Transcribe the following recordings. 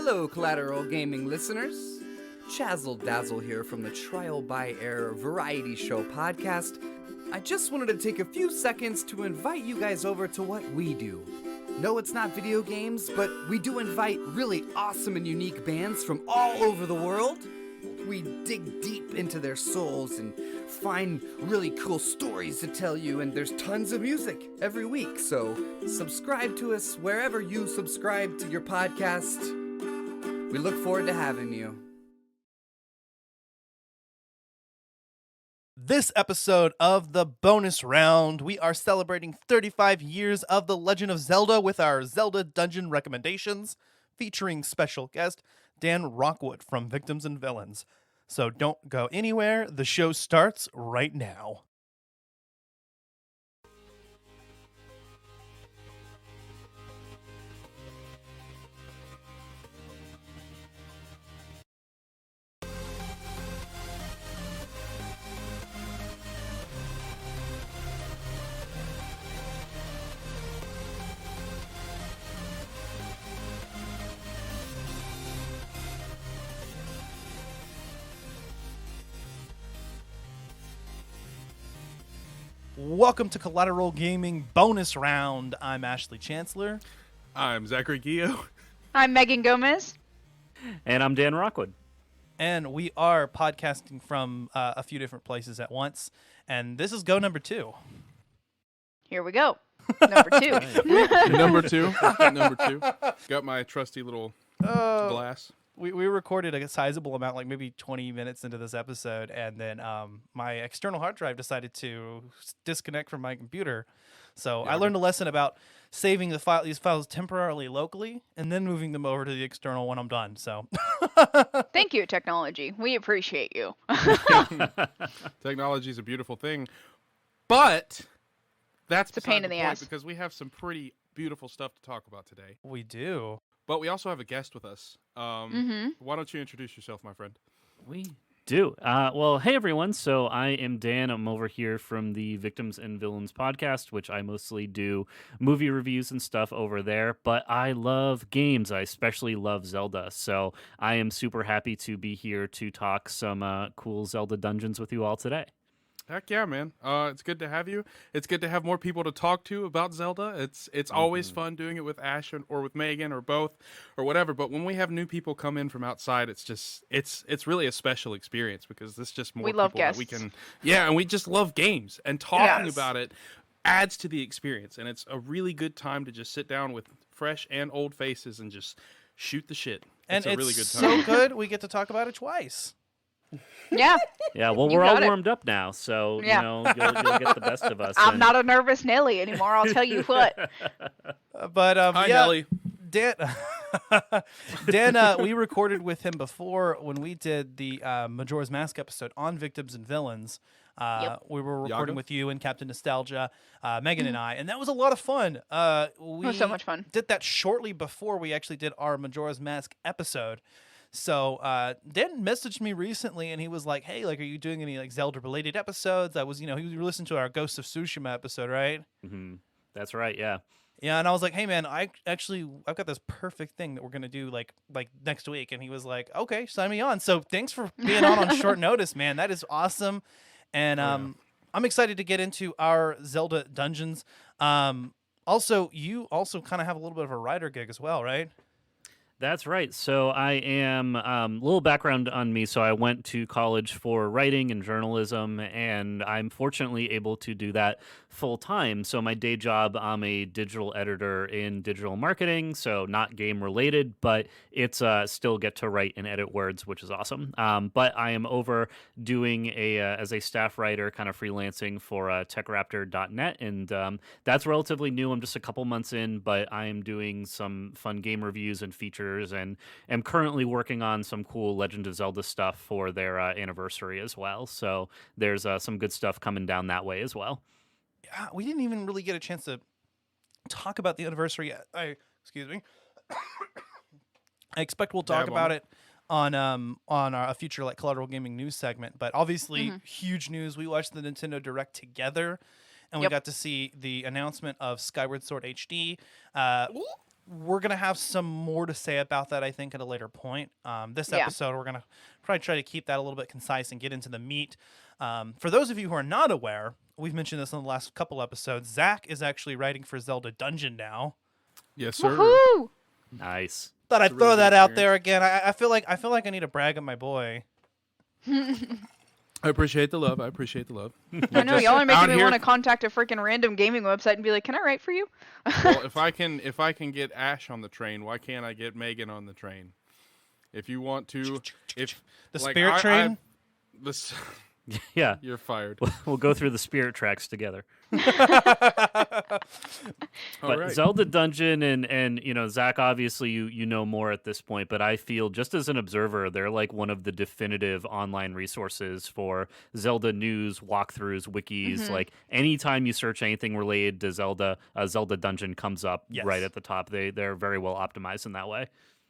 Hello, Collateral Gaming listeners. Chazzle Dazzle here from the Trial by Error Variety Show podcast. I just wanted to take a few seconds to invite you guys over to what we do. No, it's not video games, but we do invite really awesome and unique bands from all over the world. We dig deep into their souls and find really cool stories to tell you, and there's tons of music every week, so subscribe to us wherever you subscribe to your podcast. We look forward to having you. This episode of the bonus round, we are celebrating 35 years of The Legend of Zelda with our Zelda Dungeon recommendations, featuring special guest Dan Rockwood from Victims and Villains. So don't go anywhere, the show starts right now. Welcome to Collateral Gaming Bonus Round. I'm Ashley Chancellor. I'm Zachary Guillo. I'm Megan Gomez. And I'm Dan Rockwood. And we are podcasting from a few different places at once. And this is go number 2. Here we go. Number 2. Number two. Number 2. Got my trusty little glass. We recorded a sizable amount, like maybe 20 minutes into this episode, and then my external hard drive decided to disconnect from my computer. So I learned a lesson about saving these files temporarily locally and then moving them over to the external when I'm done. So Thank you, technology. We appreciate you. Technology is a beautiful thing, but that's It's a pain beside in the point ass. because we have some pretty beautiful stuff to talk about today. we do. But we also have a guest with us. Why don't you introduce yourself, my friend? We do. Well, hey, everyone. So I am Dan. I'm over here from the Victims and Villains podcast, which I mostly do movie reviews and stuff over there. But I love games. I especially love Zelda. So I am super happy to be here to talk some cool Zelda dungeons with you all today. Heck yeah, man. It's good to have you. It's good to have more people to talk to about Zelda. It's always fun doing it with Ash or with Megan or both or whatever. But when we have new people come in from outside, it's really a special experience because this just more We people love that we guests. can. Yeah, and we just love games and talking Yes. about it adds to the experience. And it's a really good time to just sit down with fresh and old faces and just shoot the shit. And It's a it's really good so time. good, we get to talk about it twice. Yeah. Yeah, well, You we're all got it. warmed up now, so Yeah. you'll get the best of us. I'm and- not a nervous Nelly anymore, I'll tell you what. But Hi, yeah, Nelly. Dan, Dan, we recorded with him before when we did the Majora's Mask episode on Victims and Villains. Yep. We were recording Yaga? with you and Captain Nostalgia, Megan and I, and that was a lot of fun. We was so much fun. did that shortly before we actually did our Majora's Mask episode. So Dan messaged me recently, and he was like, "Hey, like, are you doing any like Zelda-related episodes?" I was, he was listening to our Ghost of Tsushima episode, right? Mhm. That's right, yeah. Yeah, and I was like, "Hey, man, I've got this perfect thing that we're gonna do like next week," and he was like, "Okay, sign me on." So thanks for being on short notice, man. That is awesome, and I'm excited to get into our Zelda dungeons. Also, you also kind of have a little bit of a writer gig as well, right? That's right. So I am a little background on me. So I went to college for writing and journalism, and I'm fortunately able to do that full time. So my day job, I'm a digital editor in digital marketing, so not game related, but it's still get to write and edit words, which is awesome. But I am over doing as a staff writer, kind of freelancing for TechRaptor.net, and that's relatively new. I'm just a couple months in, but I am doing some fun game reviews and features, and am currently working on some cool Legend of Zelda stuff for their anniversary as well. So there's some good stuff coming down that way as well. Yeah, we didn't even really get a chance to talk about the anniversary yet. Excuse me. I expect we'll talk Dab on about it. it on a future like Collateral Gaming news segment. But obviously, huge news. We watched the Nintendo Direct together, and we Yep. got to see the announcement of Skyward Sword HD. we're gonna have some more to say about that, I think, at a later point. This Yeah. episode, we're gonna probably try to keep that a little bit concise and get into the meat. For those of you who are not aware, we've mentioned this in the last couple episodes. Zach is actually writing for Zelda Dungeon now. Yes, sir. Woohoo! Nice. Thought It's I'd a throw really that good out there again. I feel like I need to brag on my boy. I appreciate the love. I appreciate the love. I know Just y'all are making out me here- want to contact a freaking random gaming website and be like, "Can I write for you?" Well, if I can get Ash on the train, why can't I get Megan on the train? If you want to, if The like, spirit train? This, Yeah. you're fired. We'll go through the spirit tracks together. All But right. Zelda Dungeon and Zach, obviously you know more at this point, but I feel just as an observer, they're like one of the definitive online resources for Zelda news, walkthroughs, wikis. Like anytime you search anything related to Zelda, Zelda Dungeon comes up Yes. right at the top. They're very well optimized in that way.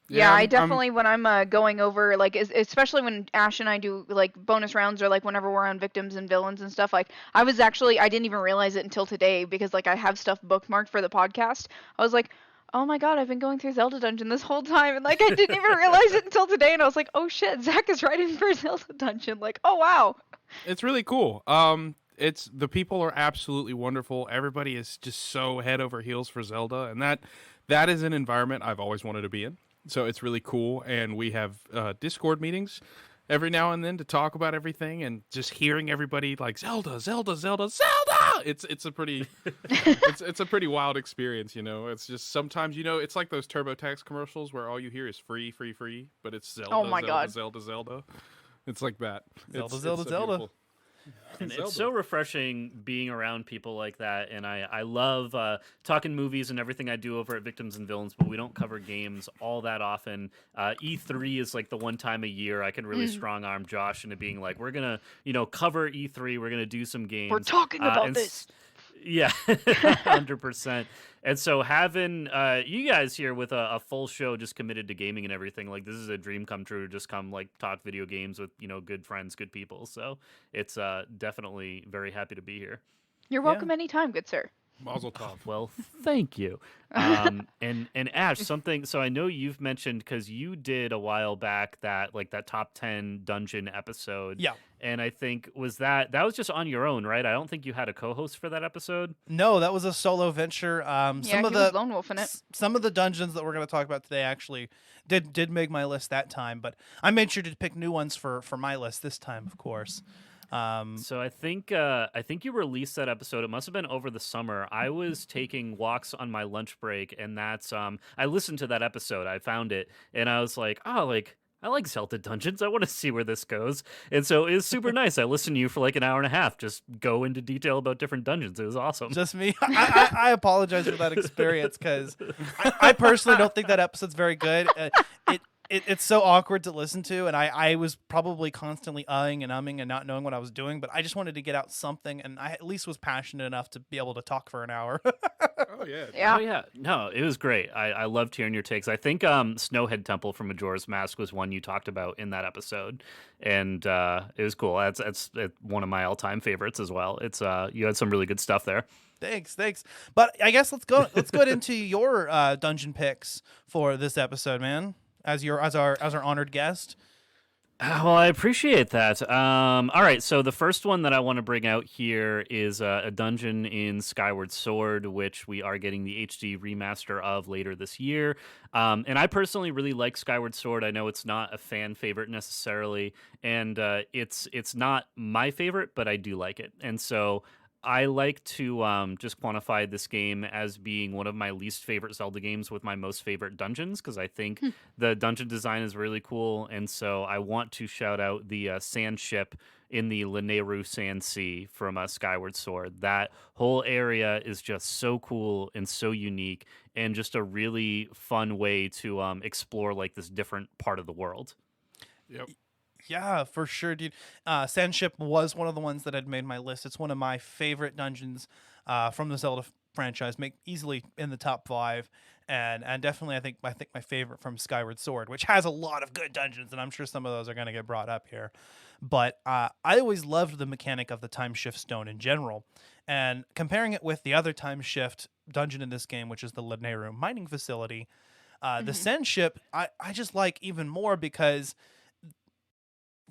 Yeah, I I'm- definitely when I'm going over like especially when Ash and I do like bonus rounds or like whenever we're on victims and villains and stuff, like I didn't even realize it until today because like I have stuff bookmarked for the podcast. I was like, "Oh my god, I've been going through Zelda Dungeon this whole time," and like I didn't even realize it until today, and I was like, "Oh shit, Zach is writing for Zelda Dungeon." Like, "Oh wow." It's really cool. It's the people are absolutely wonderful. Everybody is just so head over heels for Zelda, and that is an environment I've always wanted to be in. So it's really cool, and we have Discord meetings every now and then to talk about everything, and just hearing everybody like Zelda, Zelda, Zelda, Zelda. It's a pretty it's a pretty wild experience, you know. It's just sometimes it's like those TurboTax commercials where all you hear is free, free, free, but it's Zelda, Oh my Zelda, God. Zelda, Zelda. It's like that. Zelda, It's Zelda, so Zelda. beautiful. And Zelda. it's so refreshing being around people like that. And I love talking movies and everything I do over at Victims and Villains, but we don't cover games all that often. E3 is like the one time a year I can really strong arm Josh into being like, we're going to, cover E3. We're going to do some games. We're talking about and this. Yeah, 100%. And so having you guys here with a full show just committed to gaming and everything, like this is a dream come true to just come like talk video games with, good friends, good people. So it's definitely very happy to be here. You're welcome anytime, good sir. Mazel tov. Well, thank you. And Ash, something. So I know you've mentioned because you did a while back that top 10 dungeon episode. Yeah. And I think that was just on your own, right? I don't think you had a co-host for that episode. No, that was a solo venture. Yeah, Some he of was the lone wolf in it. some of the dungeons that we're going to talk about today actually did make my list that time, but I made sure to pick new ones for my list this time, of course. So I think you released that episode. It must have been over the summer. I was taking walks on my lunch break, and that's I listened to that episode. I found it, and I was like, oh, like I like Zelda Dungeons. I want to see where this goes. And so it was super nice. I listened to you for like an hour and a half, just go into detail about different dungeons. It was awesome. Just me. I apologize for that experience because I personally don't think that episode's very good. It's so awkward to listen to, and I was probably constantly uhing and umming and not knowing what I was doing, but I just wanted to get out something, and I at least was passionate enough to be able to talk for an hour. Oh yeah. Yeah. Oh yeah, no, it was great. I loved hearing your takes. I think Snowhead Temple from Majora's Mask was one you talked about in that episode, and it was cool. That's one of my all-time favorites as well. It's you had some really good stuff there. Thanks. But I guess let's go into your dungeon picks for this episode, man. As our honored guest. Well, I appreciate that. All right, so the first one that I want to bring out here is a dungeon in Skyward Sword, which we are getting the HD remaster of later this year. And I personally really like Skyward Sword. I know it's not a fan favorite necessarily, and it's not my favorite, but I do like it. And so I like to just quantify this game as being one of my least favorite Zelda games with my most favorite dungeons, because I think the dungeon design is really cool. And so I want to shout out the sand ship in the Lanayru Sand Sea from Skyward Sword. That whole area is just so cool and so unique, and just a really fun way to explore like this different part of the world. Yep. Yeah, for sure, dude. Sandship was one of the ones that had made my list. It's one of my favorite dungeons from the Zelda franchise, make easily in the top 5, and definitely I think my favorite from Skyward Sword, which has a lot of good dungeons, and I'm sure some of those are going to get brought up here. But I always loved the mechanic of the time shift stone in general, and comparing it with the other time shift dungeon in this game, which is the Lanayru mining facility. The Mhm. Sen ship, I just like even more because,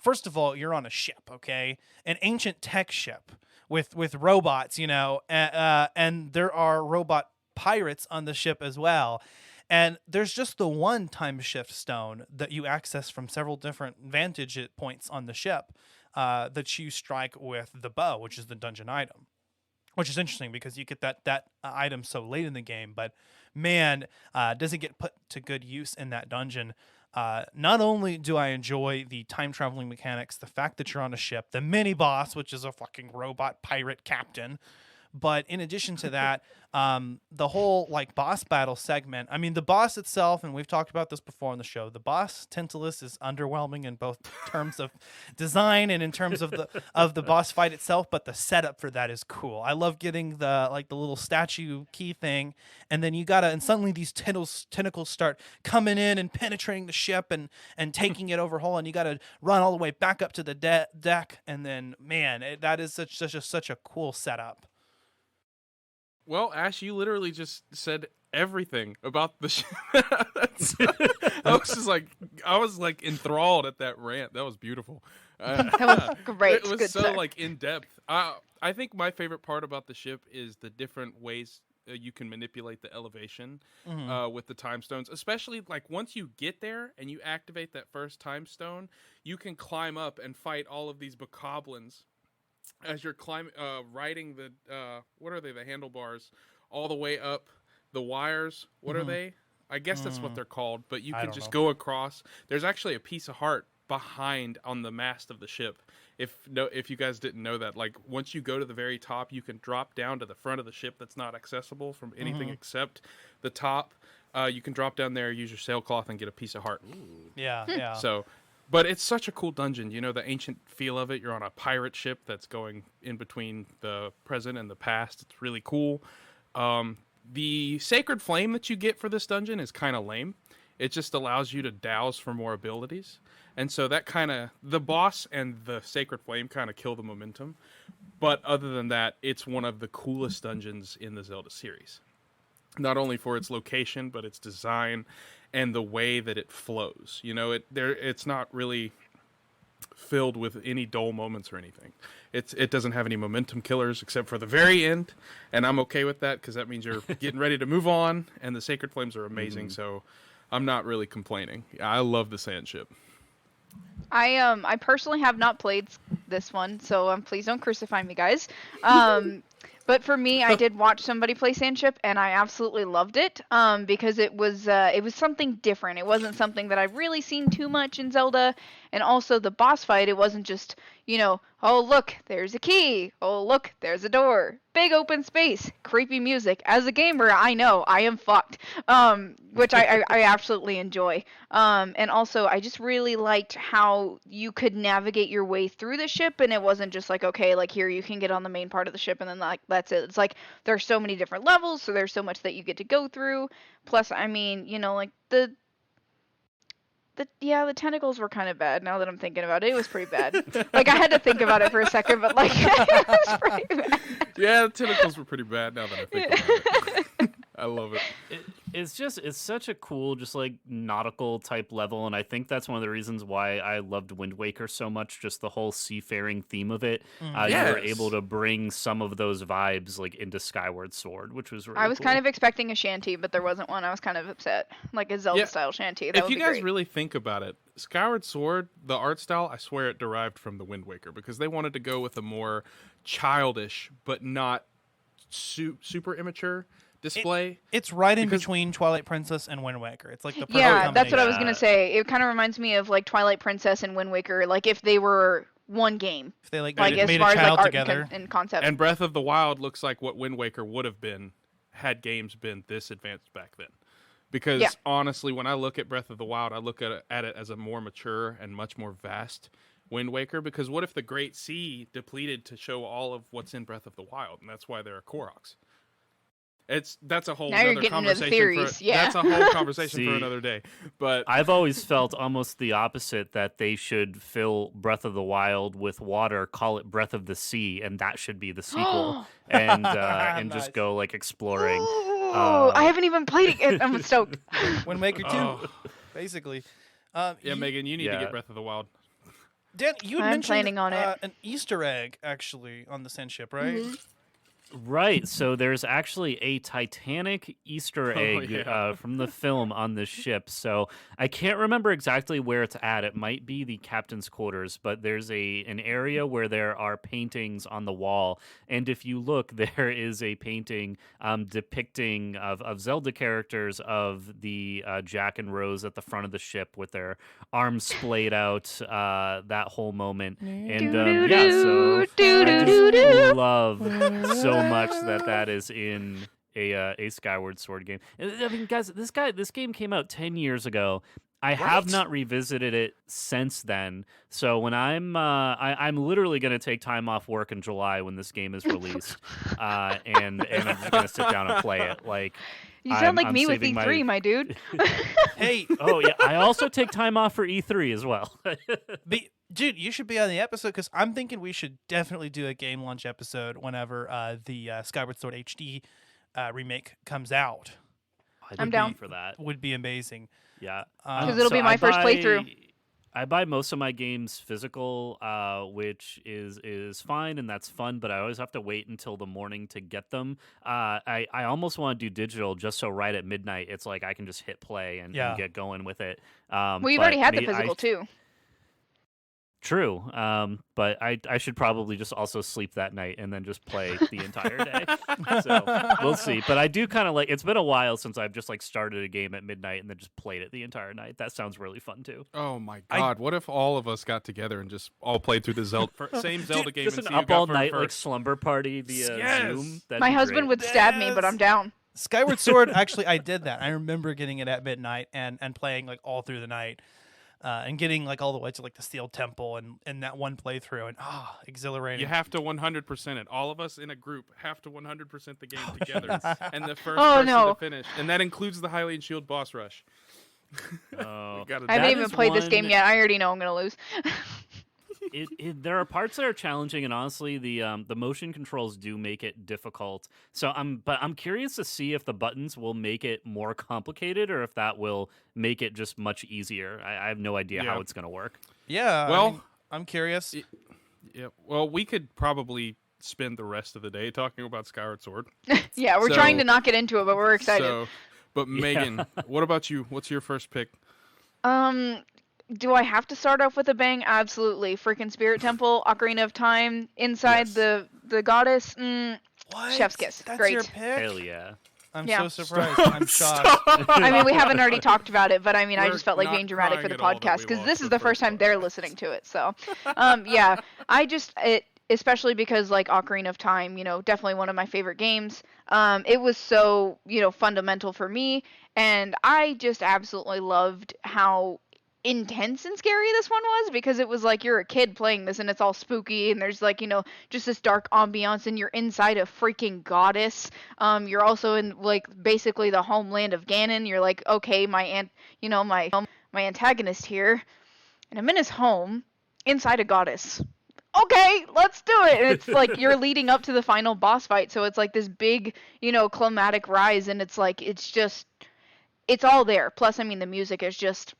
first of all, you're on a ship, okay? An ancient tech ship with robots, and there are robot pirates on the ship as well. And there's just the one time shift stone that you access from several different vantage points on the ship that you strike with the bow, which is the dungeon item. Which is interesting because you get that item so late in the game, but man, does it get put to good use in that dungeon. Not only do I enjoy the time traveling mechanics, the fact that you're on a ship, the mini boss, which is a fucking robot pirate captain, but in addition to that, the whole like boss battle segment. I mean, the boss itself, and we've talked about this before on the show. The boss Tantalus is underwhelming in both terms of design and in terms of the boss fight itself. But the setup for that is cool. I love getting the little statue key thing, and then and suddenly these tentacles start coming in and penetrating the ship and taking it over whole, and you gotta run all the way back up to the deck, and then man, that is such a cool setup. Well, Ash, you literally just said everything about the I was like enthralled at that rant. That was beautiful. That was great. It was Good so stuff. like in depth. I think my favorite part about the ship is the different ways you can manipulate the elevation with the time stones. Especially like once you get there and you activate that first time stone, you can climb up and fight all of these bokoblins as you're riding the what are they, the handlebars all the way up the wires. What are they? I guess that's what they're called, but you can just go across. There's actually a piece of heart behind on the mast of the ship. If you guys didn't know that, like once you go to the very top, you can drop down to the front of the ship that's not accessible from anything except the top. You can drop down there, use your sailcloth, and get a piece of heart. Yeah. So, but it's such a cool dungeon. You know, the ancient feel of it. You're on a pirate ship that's going in between the present and the past. It's really cool. The sacred flame that you get for this dungeon is kind of lame. It just allows you to douse for more abilities. And so that the boss and the sacred flame kind of kill the momentum. But other than that, it's one of the coolest dungeons in the Zelda series. Not only for its location, but its design and the way that it flows. You know, it's not really filled with any dull moments or anything. It doesn't have any momentum killers except for the very end, and I'm okay with that because that means you're getting ready to move on, and the sacred flames are amazing, so I'm not really complaining. I love the sand ship. I personally have not played this one, so please don't crucify me, guys. But for me, I did watch somebody play Sandship, and I absolutely loved it. Because it was something different. It wasn't something that I've really seen too much in Zelda, and also the boss fight. It wasn't just oh look, there's a key. Oh look, there's a door. Big open space, creepy music. As a gamer, I know I am fucked. Which I absolutely enjoy. And also I just really liked how you could navigate your way through the ship, and it wasn't just like, okay, like here you can get on the main part of the ship and then like that's it. It's like there's so many different levels, so there's so much that you get to go through. Plus, I mean, like the tentacles were kind of bad now that I'm thinking about it. It was pretty bad. Like I had to think about it for a second, but like it was pretty bad. Yeah, the tentacles were pretty bad now that I think about it. I love it. It's such a cool, just like nautical type level, and I think that's one of the reasons why I loved Wind Waker so much. Just the whole seafaring theme of it. You were able to bring some of those vibes like into Skyward Sword, which was really I was cool. kind of expecting a shanty, but there wasn't one. I was kind of upset, like a Zelda style shanty. That if would you be guys great. really think about it, Skyward Sword, the art style, I swear it derived from the Wind Waker because they wanted to go with a more childish but not super immature display. It's right in between Twilight Princess and Wind Waker. It's like the perfect Yeah, that's what I was combination. gonna say. It kind of reminds me of like Twilight Princess and Wind Waker, like if they were one game, If they like like as made far a as like child art together. and concept. And Breath of the Wild looks like what Wind Waker would have been had games been this advanced back then. Because honestly, when I look at Breath of the Wild, I look at it as a more mature and much more vast Wind Waker. Because what if the Great Sea depleted to show all of what's in Breath of the Wild? And that's why there are Koroks. That's a whole Now you're other getting into the conversation. theories, yeah. That's a whole conversation for See, another day. But I've always felt almost the opposite, that they should fill Breath of the Wild with water, call it Breath of the Sea, and that should be the sequel, and Nice. just go like exploring. Ooh, Uh, I haven't even played it yet. I'm stoked. Wind Waker 2, Oh. basically. yeah, Megan, you need to Yeah. get Breath of the Wild. Dan, you had I'm mentioned planning on it. an Easter egg, actually, on the Sand Ship, right? Mhm. Right, so there's actually a Titanic Easter egg yeah. from the film on this ship. So I can't remember exactly where it's at. It might be the captain's quarters, but there's an area where there are paintings on the wall. And if you look, there is a painting depicting of Zelda characters of the Jack and Rose at the front of the ship with their arms splayed out, that whole moment. And yeah, so I just love so much that is in a Skyward Sword game. And, I mean, guys, this game came out 10 years ago. I have not revisited it since then. So when I'm literally going to take time off work in July when this game is released, and I'm just going to sit down and play it. Like, You sound like I'm me with saving E3, my dude. Hey, Oh yeah, I also take time off for E3 as well. dude, you should be on the episode because I'm thinking we should definitely do a game launch episode whenever the Skyward Sword HD remake comes out. I'm down for that. Would be amazing. Yeah, 'Cause it'll be my first playthrough. I buy most of my games physical, which is fine and that's fun, but I always have to wait until the morning to get them. I almost want to do digital just so right at midnight it's like I can just hit play and get going with it. Well, you've already had the physical too. True, but I should probably just also sleep that night and then just play the entire day. So we'll see. But I do kind of like. It's been a while since I've just like started a game at midnight and then just played it the entire night. That sounds really fun too. Oh my God! What if all of us got together and just all played through the same Zelda game? Just and an see who up got all first? night like slumber party via Yes! Zoom. That'd My be husband great. would stab me, but I'm down. Skyward Sword, actually, I did that. I remember getting it at midnight and playing like all through the night. And getting like all the way to like the Steel Temple and that one playthrough and exhilarating. You have to 100% it. All of us in a group have to 100% the game together, and the first Oh, person no. to finish, and that includes the Hylian Shield boss rush. Oh. Gotta I do haven't That even is played this game one- yet. I already know I'm gonna lose. There are parts that are challenging, and honestly, the motion controls do make it difficult. So I'm curious to see if the buttons will make it more complicated, or if that will make it just much easier. I have no idea Yeah. how it's going to work. Yeah. Well- I mean, I'm curious. Yeah. Well, we could probably spend the rest of the day talking about Skyward Sword. Yeah, we're So- trying to not get into it, but we're excited. So, but Megan, what about you? What's your first pick? Do I have to start off with a bang? Absolutely. Freaking Spirit Temple, Ocarina of Time, inside Yes. the goddess. What? Chef's kiss. That's Great. your pick? Hell yeah! I'm Yeah. so surprised. I'm shocked. I mean, we haven't already talked about it, but I mean, I We're just felt like not being dramatic for crying the at all that podcast we because lost this is the the first first time they're listening to it. So, yeah, especially because like Ocarina of Time, definitely one of my favorite games. It was so, fundamental for me, and I just absolutely loved how intense and scary this one was because it was like you're a kid playing this and it's all spooky and there's like just this dark ambiance and you're inside a freaking goddess. You're also in like basically the homeland of Ganon. You're like, okay, my antagonist here, and I'm in his home inside a goddess. Okay, let's do it. And it's like you're leading up to the final boss fight, so it's like this big climatic rise, and it's like it's all there. Plus, I mean, the music is just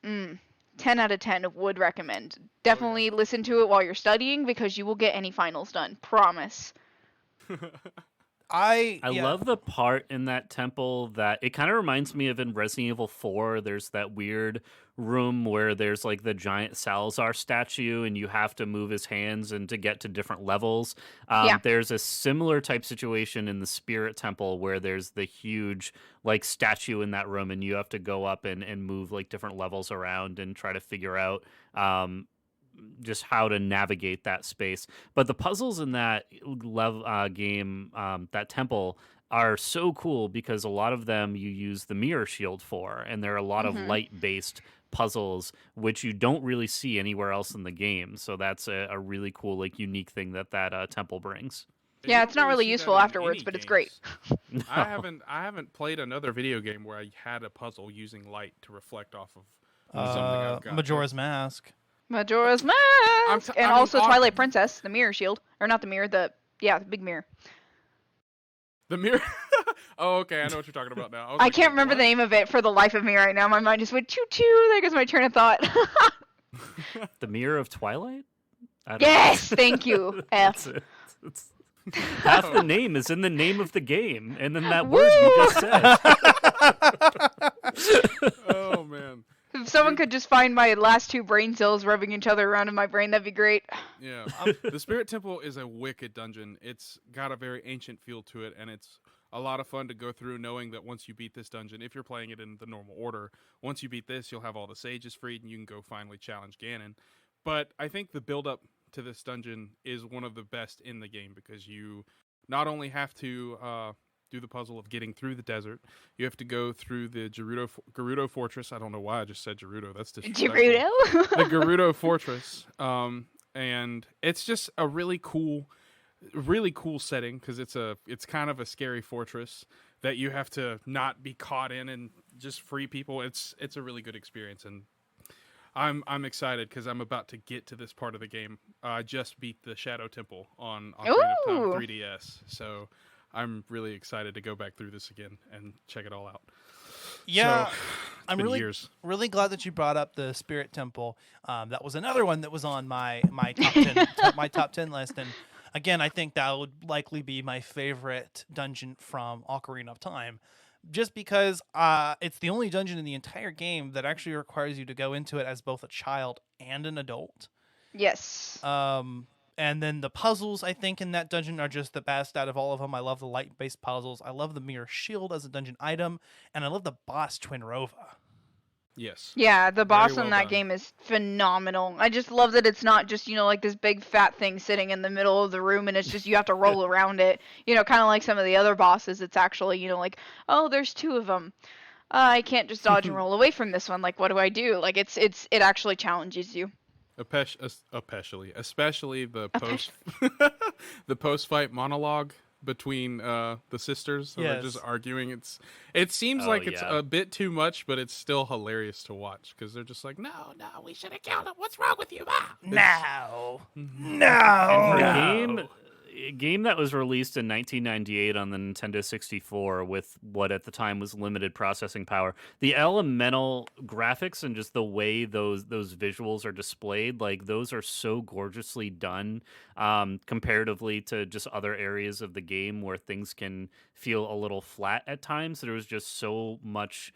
10 out of 10 would recommend. Definitely listen to it while you're studying because you will get any finals done. Promise. I love the part in that temple that it kind of reminds me of in Resident Evil 4. There's that weird room where there's like the giant Salazar statue and you have to move his hands and to get to different levels. Yeah. There's a similar type situation in the Spirit Temple where there's the huge like statue in that room and you have to go up and move like different levels around and try to figure out just how to navigate that space. But the puzzles in that game, that temple, are so cool because a lot of them you use the mirror shield for, and there are a lot of light-based puzzles which you don't really see anywhere else in the game. So that's a really cool, like, unique thing that temple brings. You Yeah, don't it's not really see that useful in afterwards, any but it's great. games. I haven't played another video game where I had a puzzle using light to reflect off of something I've got. Majora's Mask. Majora's Mask, I and mean, also Twilight Princess, the mirror shield, or not the mirror, the big mirror. The mirror. Oh, okay, I know what you're talking about now. I like, can't remember what? the name of it for the life of me right now. My mind just went choo choo. There goes my train of thought. The Mirror of Twilight? I don't Yes, know. thank you. That's F. it. Half the name is in the name of the game, and then that word you just said. Oh man. If someone could just find my last two brain cells rubbing each other around in my brain, that'd be great. Yeah. The Spirit Temple is a wicked dungeon. It's got a very ancient feel to it, and it's a lot of fun to go through knowing that once you beat this dungeon, if you're playing it in the normal order, once you beat this, you'll have all the sages freed, and you can go finally challenge Ganon. But I think the build-up to this dungeon is one of the best in the game because you not only have to do the puzzle of getting through the desert, you have to go through the Gerudo Fortress. I don't know why I just said Gerudo. That's disrespectful. Gerudo? The Gerudo Fortress. And it's just a really cool setting because it's kind of a scary fortress that you have to not be caught in and just free people. It's a really good experience, and I'm excited because I'm about to get to this part of the game. I just beat the Shadow Temple on Ocarina of Time Ooh. 3DS, so I'm really excited to go back through this again and check it all out. Yeah, So, I'm been really years. really glad that you brought up the Spirit Temple. That was another one that was on my top 10 my top 10 list, and again, I think that would likely be my favorite dungeon from Ocarina of Time. Just because it's the only dungeon in the entire game that actually requires you to go into it as both a child and an adult. Yes. And then the puzzles, I think, in that dungeon are just the best out of all of them. I love the light-based puzzles. I love the mirror shield as a dungeon item. And I love the boss, Twinrova. Yes. Yeah, the boss well in that done. game is phenomenal. I just love that it's not just, like this big fat thing sitting in the middle of the room and it's just you have to roll around it. Kind of like some of the other bosses. It's actually, like, oh, there's two of them. I can't just dodge and roll away from this one. Like, what do I do? Like, it actually challenges you. Especially the the post-fight monologue between the sisters. So they're just arguing. It seems like it's a bit too much, but it's still hilarious to watch because they're just like, no, we should have killed him. What's wrong with you, Ma? For a game that was released in 1998 on the Nintendo 64 with what at the time was limited processing power, the elemental graphics and just the way those visuals are displayed, like those are so gorgeously done comparatively to just other areas of the game where things can feel a little flat at times. There was just so much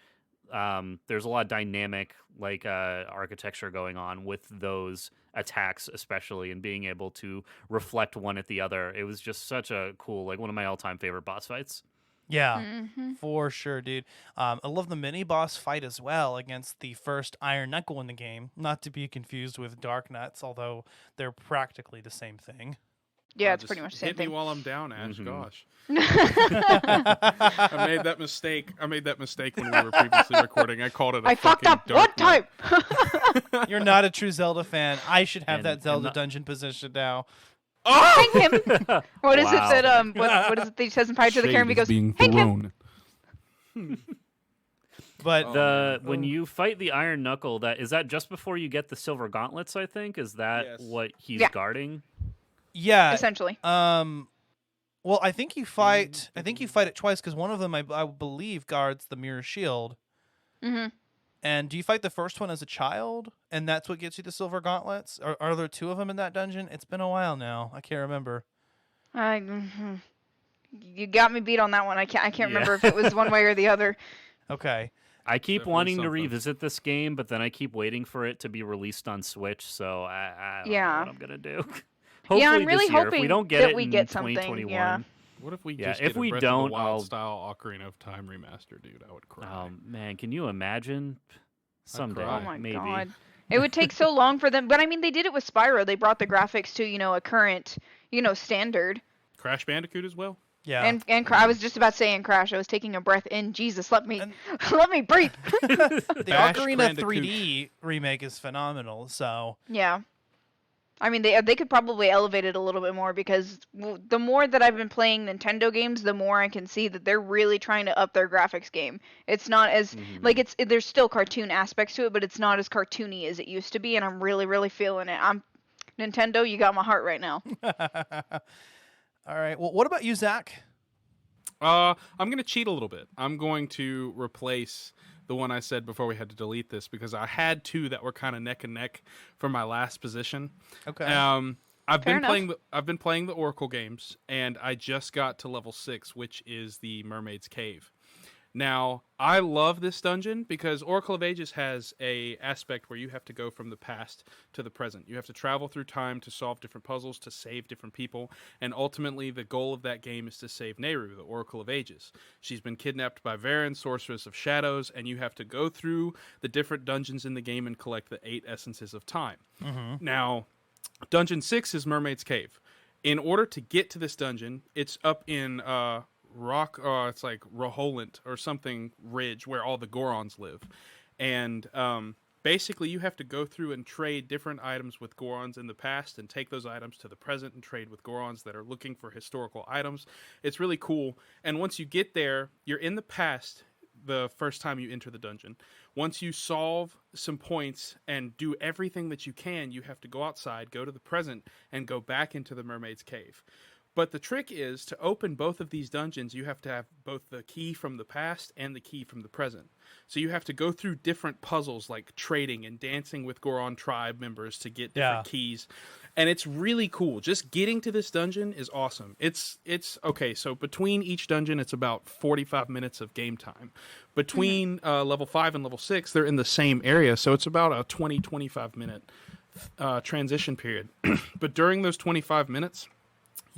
there's a lot of dynamic architecture going on with those attacks, especially, and being able to reflect one at the other. It was just such a cool, one of my all-time favorite boss fights. Yeah, for sure, dude. I love the mini boss fight as well against the first Iron Knuckle in the game. Not to be confused with Dark Nuts, although they're practically the same thing. Yeah, it's pretty much the same hit thing. me while I'm down, Ash. Mhm. Gosh. I made that mistake. When we were previously recording. I called it a I fucked up one Dark Knight. time. You're not a true Zelda fan. I should have And- that Zelda and dungeon position now. Oh! Hang him. What is Wow. it that what is it that he says in Pirates of the Caribbean? He goes, being hang him. thrown. But When you fight the Iron Knuckle, is that just before you get the silver gauntlets, I think? Is that Yes. what he's Yeah. guarding? yeah, Essentially. well, I think you fight it twice because one of them, I believe, guards the mirror shield. Mm-hmm. And do you fight the first one as a child, and that's what gets you the silver gauntlets? Or are there two of them in that dungeon? It's been a while now. I can't remember. You got me beat on that one. I can't remember if it was one way or the other. Okay. I keep Definitely wanting to something. revisit this game, but then I keep waiting for it to be released on Switch, so I don't know Yeah. what I'm going to do. Yeah, I'm Hopefully really this year. If hoping we don't get that it we in get something, 2021. yeah. What if we Yeah, just if get a we Breath don't, of the Wild I'll- style Ocarina of Time remaster, dude? I would cry. Oh man, can you imagine? Someday, cry. Oh my maybe. god. It would take so long for them. But I mean, they did it with Spyro. They brought the graphics to, a current, standard. Crash Bandicoot as well. Yeah. And I was just about saying Crash. I was taking a breath in. Jesus, let me And- let me breathe. the Bash Ocarina Bandicoot. 3D remake is phenomenal. So Yeah. I mean, they could probably elevate it a little bit more because the more that I've been playing Nintendo games, the more I can see that they're really trying to up their graphics game. It's not as like there's still cartoon aspects to it, but it's not as cartoony as it used to be, and I'm really really feeling it. I'm Nintendo, you got my heart right now. All right. Well, what about you, Zach? I'm going to cheat a little bit. I'm going to replace the one I said before we had to delete this because I had two that were kind of neck and neck for my last position. Okay. I've Fair been playing the Oracle games, and I just got to level 6, which is the Mermaid's Cave. Now, I love this dungeon because Oracle of Ages has a aspect where you have to go from the past to the present. You have to travel through time to solve different puzzles, to save different people, and ultimately the goal of that game is to save Nehru, the Oracle of Ages. She's been kidnapped by Varen, Sorceress of Shadows, and you have to go through the different dungeons in the game and collect the 8 Essences of Time. Now, Dungeon 6 is Mermaid's Cave. In order to get to this dungeon, it's up in it's like Roholant or something ridge where all the Gorons live. And basically you have to go through and trade different items with Gorons in the past and take those items to the present and trade with Gorons that are looking for historical items. It's really cool. And once you get there, you're in the past the first time you enter the dungeon. Once you solve some points and do everything that you can, you have to go outside, go to the present, and go back into the Mermaid's Cave. But the trick is, to open both of these dungeons, you have to have both the key from the past and the key from the present. So you have to go through different puzzles, like trading and dancing with Goron tribe members to get different keys. And it's really cool. Just getting to this dungeon is awesome. It's okay, so between each dungeon, it's about 45 minutes of game time. Between level 5 and level 6, they're in the same area, so it's about a 20-25 minute transition period. But during those 25 minutes...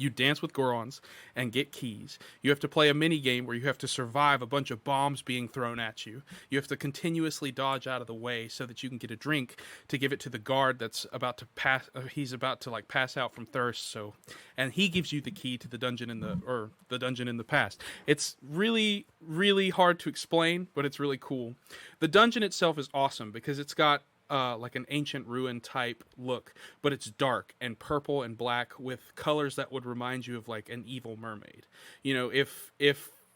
you dance with Gorons and get keys. You have to play a mini game where you have to survive a bunch of bombs being thrown at you. You have to continuously dodge out of the way so that you can get a drink to give it to the guard that's about to pass. He's about to pass out from thirst. And he gives you the key to the dungeon the dungeon in the past. It's really, really hard to explain, but it's really cool. The dungeon itself is awesome because it's got like an ancient ruin type look, but it's dark and purple and black with colors that would remind you of like an evil mermaid. You know, if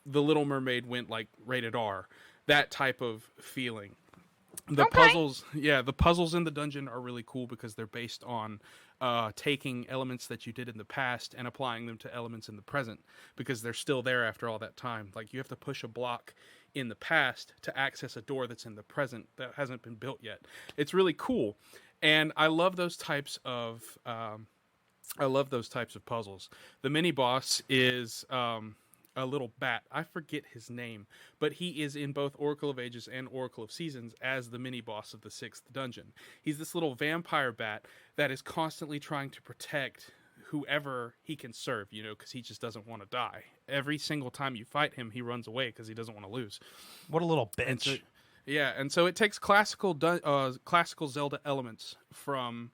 the Little Mermaid went like rated R, that type of feeling. The puzzles in the dungeon are really cool because they're based on taking elements that you did in the past and applying them to elements in the present because they're still there after all that time. Like you have to push a block in the past to access a door that's in the present that hasn't been built yet. It's really cool, and I love those types of puzzles. The mini boss is a little bat. I forget his name, but he is in both Oracle of Ages and Oracle of Seasons as the mini boss of the 6th dungeon. He's this little vampire bat that is constantly trying to protect whoever he can serve, you know, because he just doesn't want to die. Every single time you fight him, he runs away because he doesn't want to lose. What a little bitch. And so it takes classical Zelda elements from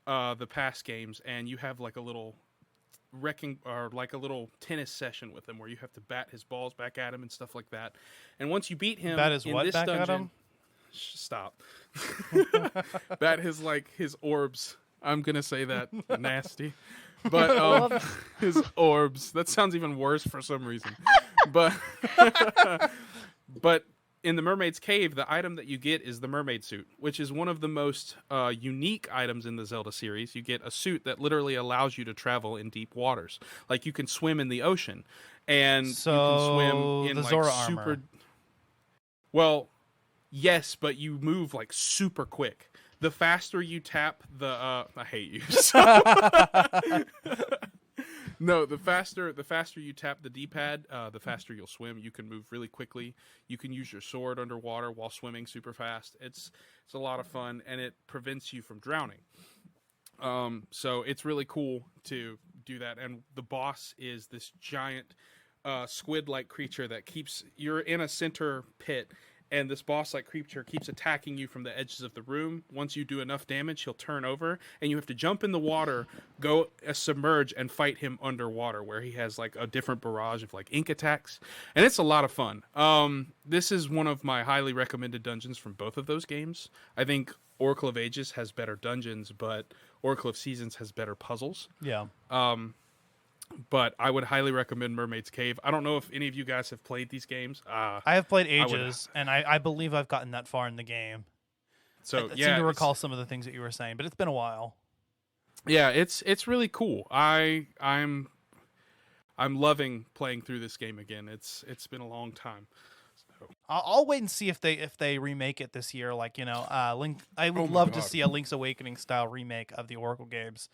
the past games, and you have like a little a little tennis session with him where you have to bat his balls back at him and stuff like that. And once you beat him, bat his what back at him? Stop. Bat his orbs. I'm gonna say that nasty, but his orbs. That sounds even worse for some reason. But in the Mermaid's Cave, the item that you get is the mermaid suit, which is one of the most unique items in the Zelda series. You get a suit that literally allows you to travel in deep waters. Like you can swim in the ocean, and so you can swim in the like Zora super. armor. Well, yes, but you move like super quick. The faster you tap the I hate you. No, the faster you tap the D-pad, the faster you'll swim. You can move really quickly. You can use your sword underwater while swimming super fast. It's a lot of fun, and it prevents you from drowning. So it's really cool to do that. And the boss is this giant squid-like creature that you're in a center pit. And this boss-like creature keeps attacking you from the edges of the room. Once you do enough damage, he'll turn over, and you have to jump in the water, go submerge, and fight him underwater, where he has like a different barrage of like ink attacks, and it's a lot of fun. This is one of my highly recommended dungeons from both of those games. I think Oracle of Ages has better dungeons, but Oracle of Seasons has better puzzles. Yeah. But I would highly recommend Mermaid's Cave. I don't know if any of you guys have played these games. I have played Ages, and I believe I've gotten that far in the game. So I seem to recall some of the things that you were saying, but it's been a while. Yeah, it's really cool. I'm loving playing through this game again. It's been a long time. So. I'll wait and see if they remake it this year. Like, Link. I would love to see a Link's Awakening style remake of the Oracle games.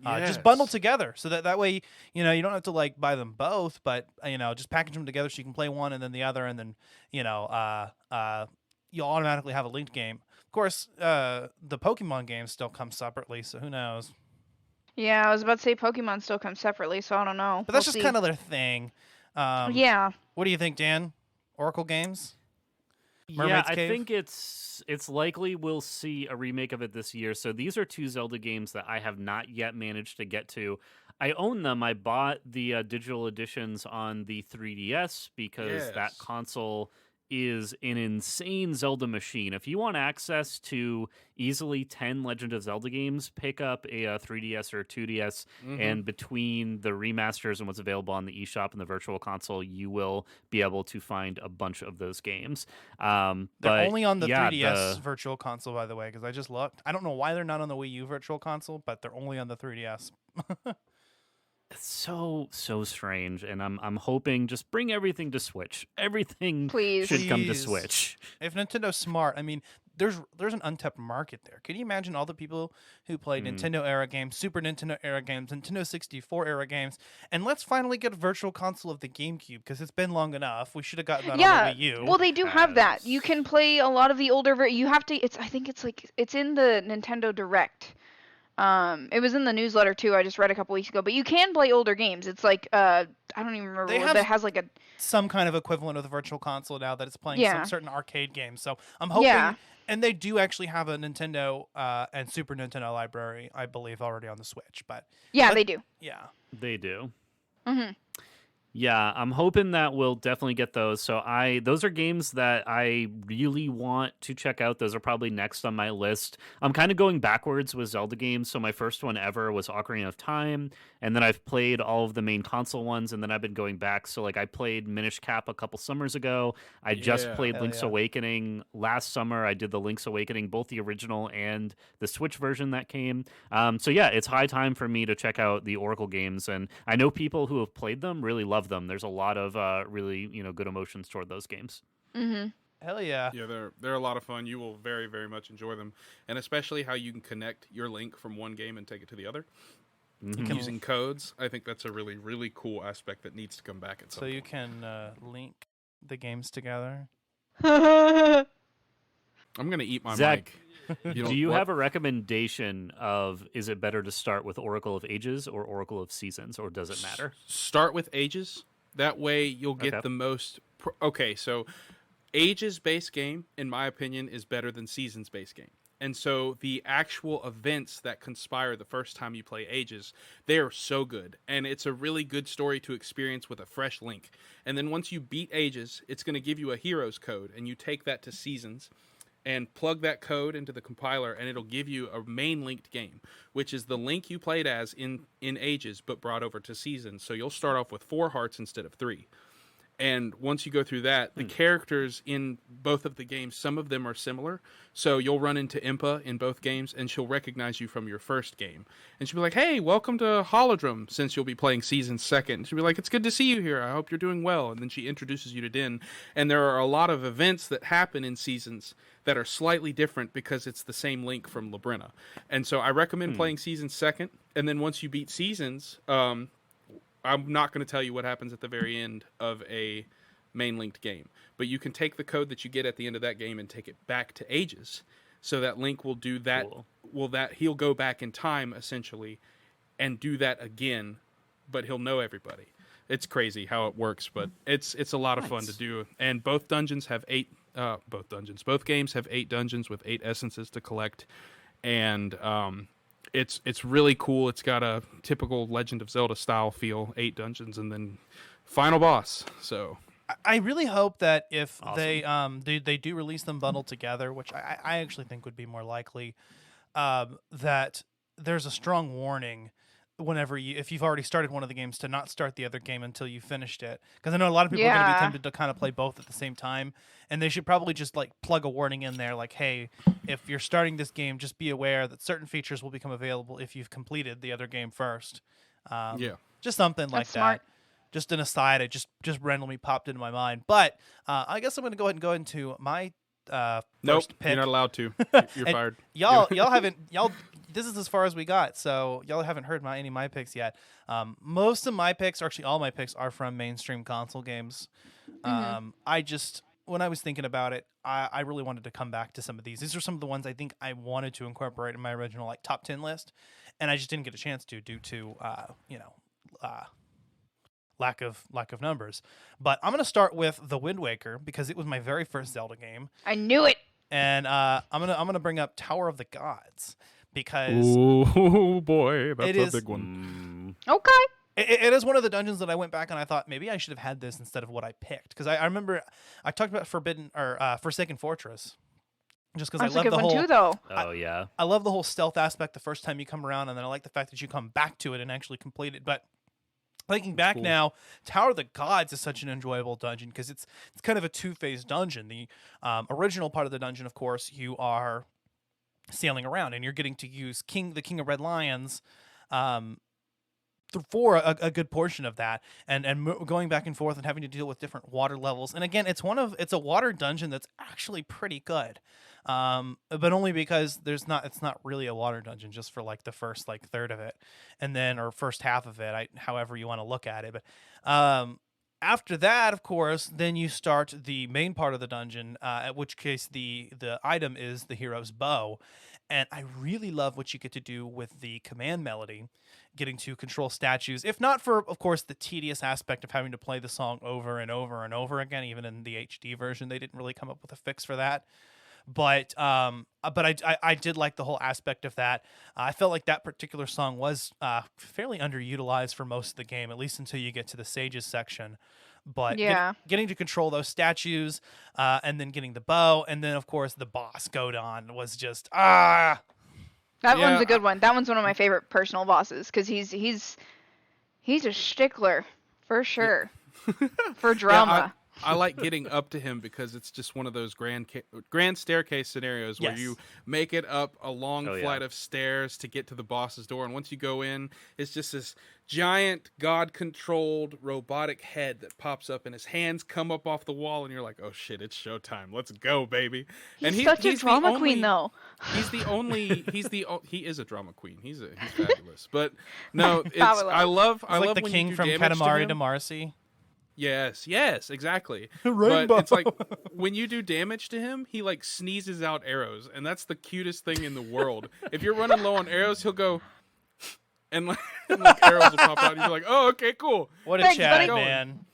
Just bundled together, so that way you don't have to like buy them both, but just package them together so you can play one and then the other, and then you'll automatically have a linked game. Of course, the Pokemon games still come separately, so who knows? Yeah, I was about to say Pokemon still comes separately, so I don't know. But that's just kind of their thing. Yeah. What do you think, Dan? Oracle games? Yeah, Mermaid's Cave? I think it's likely we'll see a remake of it this year. So these are two Zelda games that I have not yet managed to get to. I own them. I bought the digital editions on the 3DS because that console is an insane Zelda machine. If you want access to easily 10 Legend of Zelda games, pick up a 3DS or 2DS, and between the remasters and what's available on the eShop and the Virtual Console, you will be able to find a bunch of those games. They're but only on the yeah, 3DS Virtual Console, by the way, because I just looked. I don't know why they're not on the Wii U Virtual Console, but they're only on the 3DS. It's so strange, and I'm hoping just bring everything to Switch. Everything should come to Switch. If Nintendo's smart, I mean, there's an untapped market there. Can you imagine all the people who played Nintendo era games, Super Nintendo era games, Nintendo 64 era games, and let's finally get a Virtual Console of the GameCube because it's been long enough. We should have gotten that on the Wii U. Well, they do have that. You can play a lot of the older. You have to. I think it's in the Nintendo Direct. It was in the newsletter too. I just read a couple weeks ago. But you can play older games. It's like I don't even remember what that has like some kind of equivalent of the Virtual Console now that it's playing some certain arcade games. So I'm hoping, and they do actually have a Nintendo and Super Nintendo library, I believe, already on the Switch. But they do. Yeah, they do. Mm-hmm. Yeah, I'm hoping that we'll definitely get those. So those are games that I really want to check out. Those are probably next on my list. I'm kind of going backwards with Zelda games. So my first one ever was Ocarina of Time, and then I've played all of the main console ones, and then I've been going back. So like I played Minish Cap a couple summers ago. I just played Link's Awakening last summer. I did the Link's Awakening, both the original and the Switch version that came. So yeah, it's high time for me to check out the Oracle games, and I know people who have played them really love them. There's a lot of really good emotions toward those games. Mm-hmm. Hell yeah. Yeah, they're a lot of fun. You will very, very much enjoy them, and especially how you can connect your Link from one game and take it to the other using codes. I think that's a really, really cool aspect that needs to come back at some point. So you can link the games together. I'm gonna eat my Zach, mic. Do you have a recommendation of, is it better to start with Oracle of Ages or Oracle of Seasons, or does it matter? Start with Ages. That way you'll get the most... Okay, so Ages-based game, in my opinion, is better than Seasons-based game. And so the actual events that conspire the first time you play Ages, they are so good. And it's a really good story to experience with a fresh Link. And then once you beat Ages, it's going to give you a hero's code, and you take that to Seasons and plug that code into the compiler, and it'll give you a main linked game, which is the Link you played as in Ages, but brought over to Seasons. So you'll start off with 4 hearts instead of 3. And once you go through that, the characters in both of the games, some of them are similar. So you'll run into Impa in both games, and she'll recognize you from your first game. And she'll be like, hey, welcome to Holodrum, since you'll be playing Seasons second. She'll be like, it's good to see you here. I hope you're doing well. And then she introduces you to Din. And there are a lot of events that happen in Seasons that are slightly different because it's the same Link from Labrynna. And so I recommend playing Seasons second. And then once you beat Seasons... I'm not going to tell you what happens at the very end of a main linked game, but you can take the code that you get at the end of that game and take it back to Ages, so that Link will do that. Cool. He'll go back in time essentially and do that again, but he'll know everybody. It's crazy how it works, but it's a lot of fun to do. And both games have 8 dungeons with 8 essences to collect, and It's really cool. It's got a typical Legend of Zelda style feel, 8 dungeons, and then final boss. So I really hope that if Awesome. they do release them bundled together, which I actually think would be more likely, that there's a strong warning whenever if you've already started one of the games to not start the other game until you finished it, because I know a lot of people are going to be Yeah. tempted to kind of play both at the same time, and they should probably just like plug a warning in there like, hey, if you're starting this game, just be aware that certain features will become available if you've completed the other game first. Yeah. Just something like That's smart. that. Just an aside, it just randomly popped into my mind. But I guess I'm going to go ahead and go into my Nope, first pick. you're not allowed to. You're And fired. y'all haven't this is as far as we got, so y'all haven't heard any of my picks yet. Most of my picks, or actually all my picks, are from mainstream console games. I just, when I was thinking about it, I really wanted to come back to some of these. These are some of the ones I think I wanted to incorporate in my original like top 10 list, and I just didn't get a chance to due to lack of numbers. But I'm gonna start with The Wind Waker because it was my very first Zelda game, I knew it. and I'm gonna bring up Tower of the Gods because Oh boy, that's It a is- big one. Okay. it is one of the dungeons that I went back and I thought maybe I should have had this instead of what I picked, because I remember I talked about Forsaken Fortress just because I That's a love good the one whole too, though. Oh yeah. I love the whole stealth aspect the first time you come around, and then I like the fact that you come back to it and actually complete it. But thinking back cool. now, Tower of the Gods is such an enjoyable dungeon because it's kind of a two-phase dungeon. The original part of the dungeon, of course, you are sailing around and you're getting to use the King of Red Lions for a good portion of that, and going back and forth and having to deal with different water levels. And again, it's a water dungeon that's actually pretty good, but only because it's not really a water dungeon just for like the first like third of it, and then or first half of it, however you want to look at it. But after that, of course, then you start the main part of the dungeon, at which case the item is the hero's bow. And I really love what you get to do with the command melody, getting to control statues, if not for, of course, the tedious aspect of having to play the song over and over and over again. Even in the HD version, they didn't really come up with a fix for that. But I did like the whole aspect of that. I felt like that particular song was fairly underutilized for most of the game, at least until you get to the Sages section. But Yeah. getting to control those statues, and then getting the bow, and then of course the boss Godon was just That Yeah, one's a good one. That one's one of my favorite personal bosses because he's a stickler for sure for drama. I like getting up to him because it's just one of those grand staircase scenarios where Yes. you make it up a long Oh, yeah. flight of stairs to get to the boss's door, and once you go in, it's just this giant god-controlled robotic head that pops up, and his hands come up off the wall, and you're like, "Oh shit, it's showtime! Let's go, baby!" And He's such a the drama only- queen, though. he is a drama queen. He's fabulous. But no, it's Fabulous. I love It's like the when king you do from damage to Katamari him. Damacy. Yes, exactly. Rainbow. But it's like when you do damage to him, he like sneezes out arrows, and that's the cutest thing in the world. If you're running low on arrows, he'll go, and like arrows will pop out, and you're like, "Oh, okay, cool." What a Thanks, Chad, buddy. man.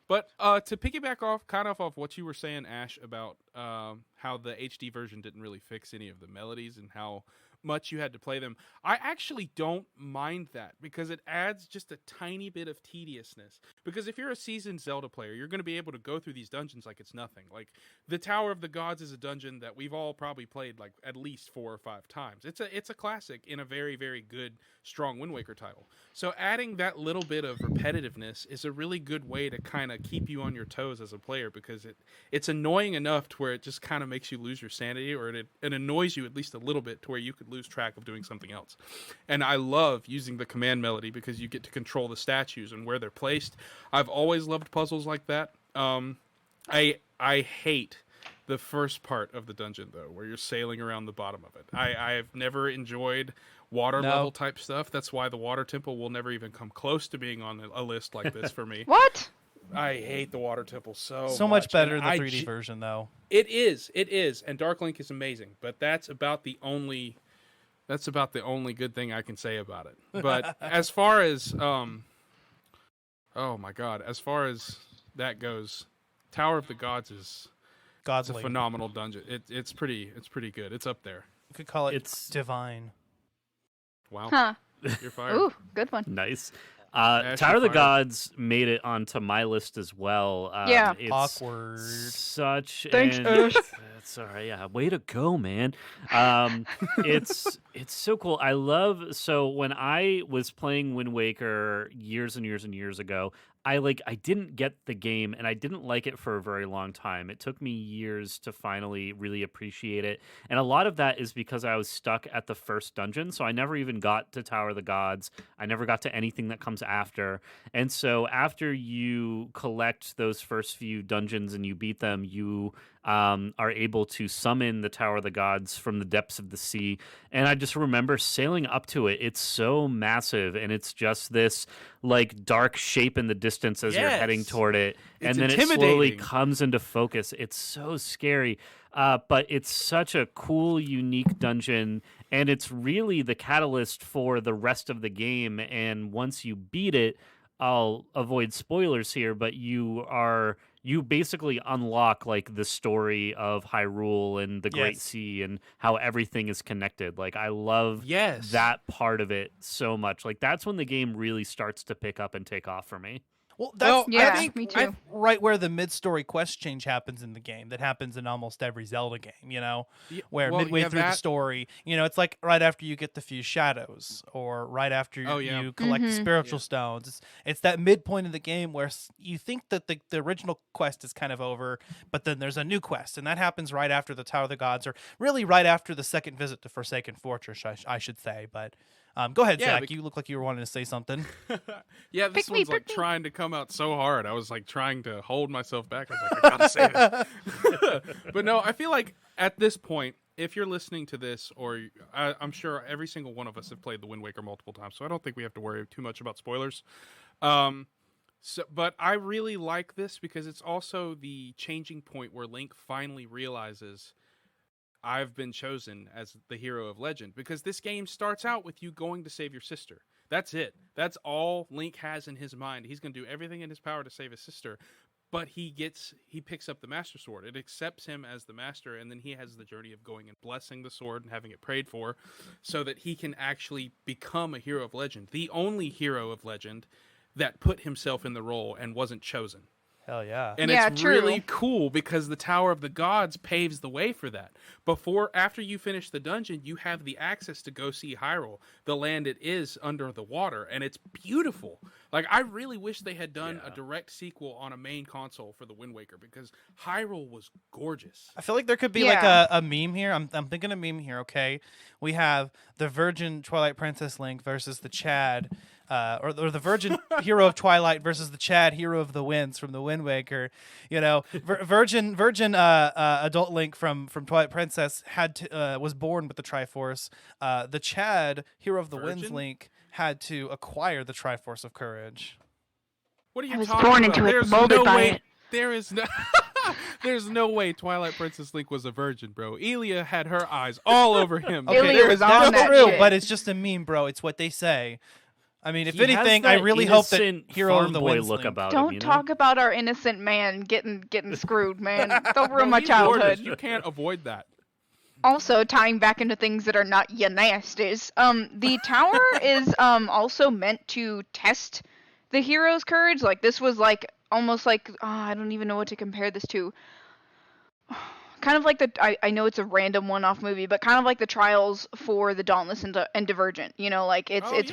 But to piggyback off what you were saying, Ash, about how the HD version didn't really fix any of the melodies and how much you had to play them, I actually don't mind that because it adds just a tiny bit of tediousness. Because if you're a seasoned Zelda player, you're going to be able to go through these dungeons like it's nothing. Like the Tower of the Gods is a dungeon that we've all probably played like at least 4 or 5 times. It's a classic in a very, very good, strong Wind Waker title. So adding that little bit of repetitiveness is a really good way to kind of keep you on your toes as a player, because it's annoying enough to where it just kind of makes you lose your sanity, or it annoys you at least a little bit to where you could lose track of doing something else. And I love using the command melody because you get to control the statues and where they're placed. I've always loved puzzles like that. I hate the first part of the dungeon though, where you're sailing around the bottom of it. I've never enjoyed water level type stuff. That's why the water temple will never even come close to being on a list like this for me. What? I hate the water temple so Much better And the I 3D version, though. It is, and Dark Link is amazing, but that's about the only good thing I can say about it. But as far as oh my god, as far as that goes, Tower of the Gods is it's a Godly. phenomenal dungeon. It's pretty good. It's up there. You could call it It's- divine. Wow, Huh. you're fired. Ooh, good one. Nice. Ashen Tower of the Fire. Gods made it onto my list as well. Yeah. It's Awkward. such Thanks, an Ash. it's all right. Yeah, way to go, man. It's so cool. So when I was playing Wind Waker years and years and years ago, I didn't get the game and I didn't like it for a very long time. It took me years to finally really appreciate it. And a lot of that is because I was stuck at the first dungeon. So I never even got to Tower of the Gods. I never got to anything that comes after. And so after you collect those first few dungeons and you beat them, you are able to summon the Tower of the Gods from the depths of the sea. And I just remember sailing up to it. It's so massive, and it's just this dark shape in the distance as you're heading Yes. toward it. It's And then it slowly intimidating. comes into focus. It's so scary. But it's such a cool, unique dungeon, and it's really the catalyst for the rest of the game. And once you beat it, I'll avoid spoilers here, but you basically unlock the story of Hyrule and the Great Yes. Sea and how everything is connected. I love Yes. that part of it so much. That's when the game really starts to pick up and take off for me. Well, that's Yeah, I think me too. right where the mid-story quest change happens in the game. That happens in almost every Zelda game, where well, midway yeah, through the that- story, it's like right after you get the few shadows, or right after Oh, yeah. you collect the Mhm. spiritual Yeah. stones. It's that midpoint of the game where you think that the original quest is kind of over, but then there's a new quest, and that happens right after the Tower of the Gods, or really right after the second visit to Forsaken Fortress, I should say. But go ahead, Yeah, Zach. You look like you were wanting to say something. Yeah, this Pick me, one's pick me. trying to come out so hard. I was trying to hold myself back. I was I gotta say it. But no, I feel like at this point, if you're listening to this, or I'm sure every single one of us have played the Wind Waker multiple times, so I don't think we have to worry too much about spoilers. But I really like this because it's also the changing point where Link finally realizes I've been chosen as the hero of legend, because this game starts out with you going to save your sister. That's it. That's all Link has in his mind. He's going to do everything in his power to save his sister, but he picks up the Master Sword. It accepts him as the master, and then he has the journey of going and blessing the sword and having it prayed for so that he can actually become a hero of legend, the only hero of legend that put himself in the role and wasn't chosen. Hell yeah. And Yeah, it's true. really cool because the Tower of the Gods paves the way for that. After you finish the dungeon, you have the access to go see Hyrule, the land it is under the water, and it's beautiful. I really wish they had done a direct sequel on a main console for the Wind Waker, because Hyrule was gorgeous. I feel like there could be Yeah. a meme here. I'm thinking a meme here. Okay, we have the Virgin Twilight Princess Link versus the Chad, or the Virgin Hero of Twilight versus the Chad Hero of the Winds from the Wind Waker. Virgin adult Link from Twilight Princess was born with the Triforce. The Chad Hero of the Winds Virgin? Link had to acquire the Triforce of Courage. What are you I was talking born about? into it, There's molded no by way. it. There is no. There's no way Twilight Princess Link was a virgin, bro. Elia had her eyes all over him. Okay, Ilia was that's on that true, shit. but it's just a meme, bro. It's what they say. I mean, if He has anything, I that really hope that innocent Hero farm of the boy Winds look Link. about Don't him. talk about our innocent man getting screwed, man. Don't Bro, ruin my he's gorgeous. childhood. You can't avoid that. Also, tying back into things that are not ya nasties, the tower is also meant to test the hero's courage. This was almost I don't even know what to compare this to. Kind of like I know it's a random one-off movie, but kind of like the trials for the Dauntless and Divergent. It's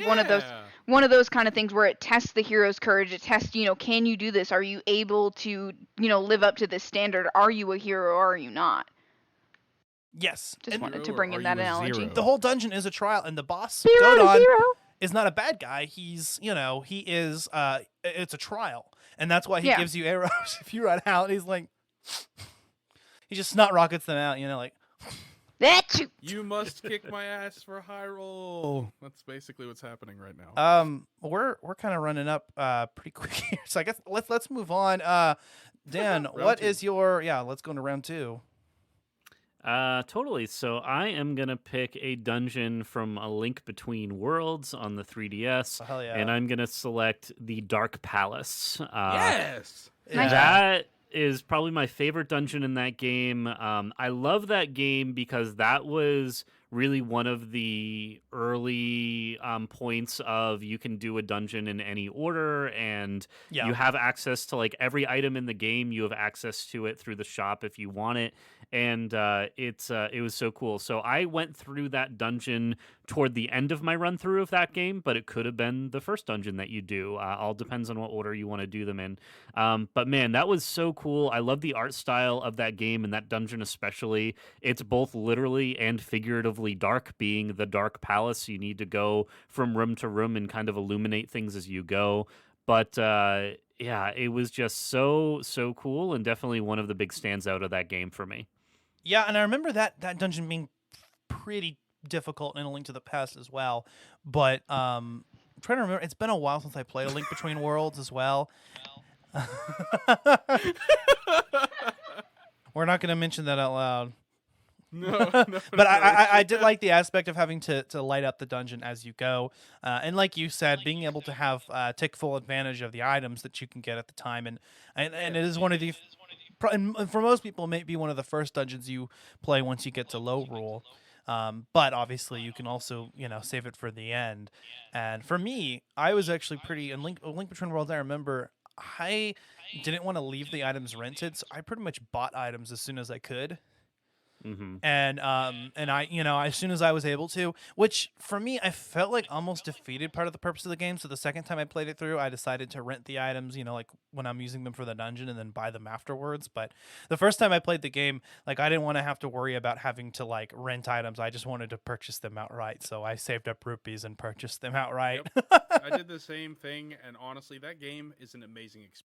one of those kind of things where it tests the hero's courage. It tests, can you do this? Are you able to, live up to this standard? Are you a hero or are you not? Yes, Just and wanted to Hero bring or in are that you a analogy. zero? the whole dungeon is a trial, and the boss Hero to Godon hero. is not a bad guy. He's, he is. It's a trial, and that's why he Yeah. gives you arrows if you run out. He's like, he just snot rockets them out. That's you. You must kick my ass for Hyrule. That's basically what's happening right now. We're kind of running up pretty quick here, so I guess let's move on. Dan, Round what two. is your let's go into round two. Totally. So I am gonna pick a dungeon from A Link Between Worlds on the 3DS, Oh, hell yeah. and I'm gonna select the Dark Palace. Yes. Nice. That is probably my favorite dungeon in that game. I love that game because that was really one of the early points of you can do a dungeon in any order, and you have access to like every item in the game. You have access to it through the shop if you want it, and it was so cool. So I went through that dungeon toward the end of my run through of that game, but it could have been the first dungeon that you do. All depends on what order you want to do them in. But man, that was so cool. I love the art style of that game and that dungeon especially. It's both literally and figuratively dark, being the dark palace. You need to go from room to room and kind of illuminate things as you go. But yeah, it was just so cool, and definitely one of the big stands out of that game for me. Yeah, and I remember that dungeon being pretty difficult in A Link to the Past as well. But I'm trying to remember. It's been a while since I played A Link Between Worlds as well. We're not going to mention that out loud. No, But I did like the aspect of having to light up the dungeon as you go, and like you said, being able to have take full advantage of the items that you can get at the time, and it is one of the and for most people it may be one of the first dungeons you play once you get to low rule. But obviously you can also, save it for the end. And for me, I was actually pretty in Link Between Worlds. I remember I didn't want to leave the items rented, so I pretty much bought items as soon as I could. Mm-hmm. And I, as soon as I was able to, which for me, I felt like almost defeated part of the purpose of the game. So the second time I played it through, I decided to rent the items, like when I'm using them for the dungeon, and then buy them afterwards. But the first time I played the game, like I didn't want to have to worry about having to like rent items. I just wanted to purchase them outright. So I saved up rupees and purchased them outright. Yep. I did the same thing, and honestly, that game is an amazing experience.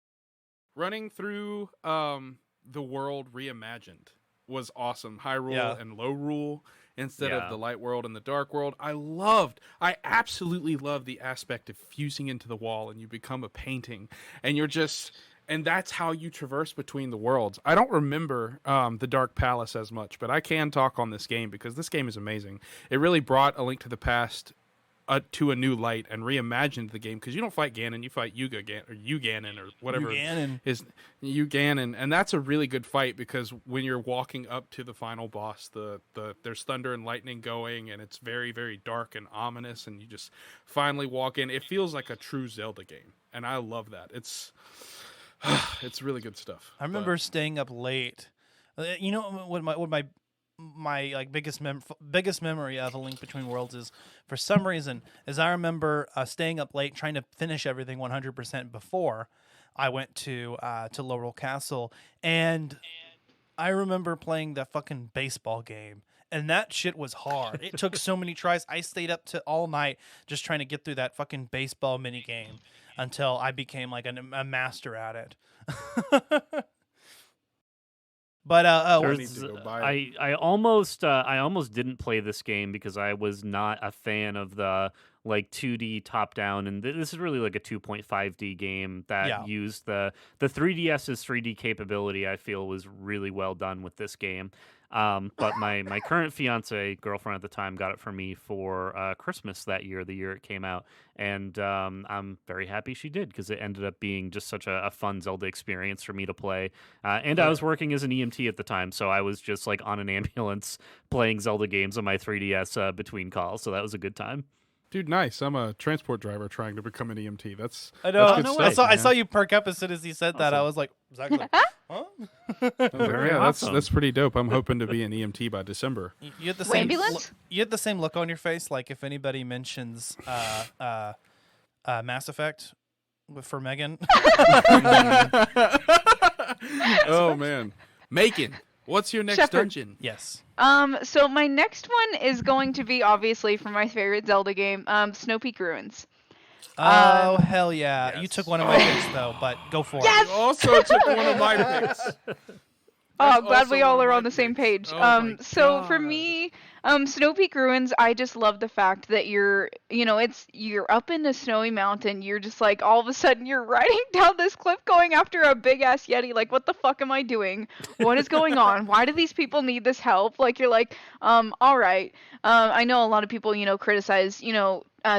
Running through the world reimagined was awesome. High rule and low rule instead of the light world and the dark world. I absolutely love the aspect of fusing into the wall and you become a painting, and and that's how you traverse between the worlds. I don't remember the Dark Palace as much, but I can talk on this game because this game is amazing. It really brought A Link to the Past to a new light and reimagined the game, because you don't fight Ganon, you fight Uganon or whatever is Uganon, and that's a really good fight because when you're walking up to the final boss, there's thunder and lightning going, and it's very, very dark and ominous, and you just finally walk in. It feels like a true Zelda game, and I love that. It's really good stuff. I remember staying up late. What my like biggest memory of A Link Between Worlds is, for some reason, is I remember staying up late trying to finish everything 100% before I went to Laurel Castle, and I remember playing that fucking baseball game, and that shit was hard. It took so many tries. I stayed up to all night just trying to get through that fucking baseball mini game until I became like a master at it. But I almost didn't play this game because I was not a fan of the like 2D top down, and this is really like a 2.5D game that used the 3DS's 3D capability. I feel was really well done with this game. But my current fiance, girlfriend at the time, got it for me for Christmas that year, the year it came out, and I'm very happy she did, because it ended up being just such a fun Zelda experience for me to play. And I was working as an EMT at the time, so I was just like on an ambulance playing Zelda games on my 3DS between calls, so that was a good time. Dude, nice. I'm a transport driver trying to become an EMT. I know. That's good stuff, I saw you perk up as soon as he said that. I was like, exactly. Huh? That's pretty dope. I'm hoping to be an EMT by December. You had the same ambulance? You had the same look on your face, like if anybody mentions Mass Effect for Megan. Oh man, Megan, what's your next dungeon? Yes. So my next one is going to be obviously from my favorite Zelda game, Snow Peak Ruins. Oh hell yeah! Yes. You took one of my picks though, but go for Yes! it. You also took one of my picks. Oh, glad also we all one of are my on the same picks. page. Oh So my for God. me, Snow Peak Ruins, I just love the fact that you're up in a snowy mountain. You're just like, all of a sudden you're riding down this cliff going after a big ass Yeti. Like, what the fuck am I doing? What is going on? Why do these people need this help? Like, you're like, all right. I know a lot of people, criticize,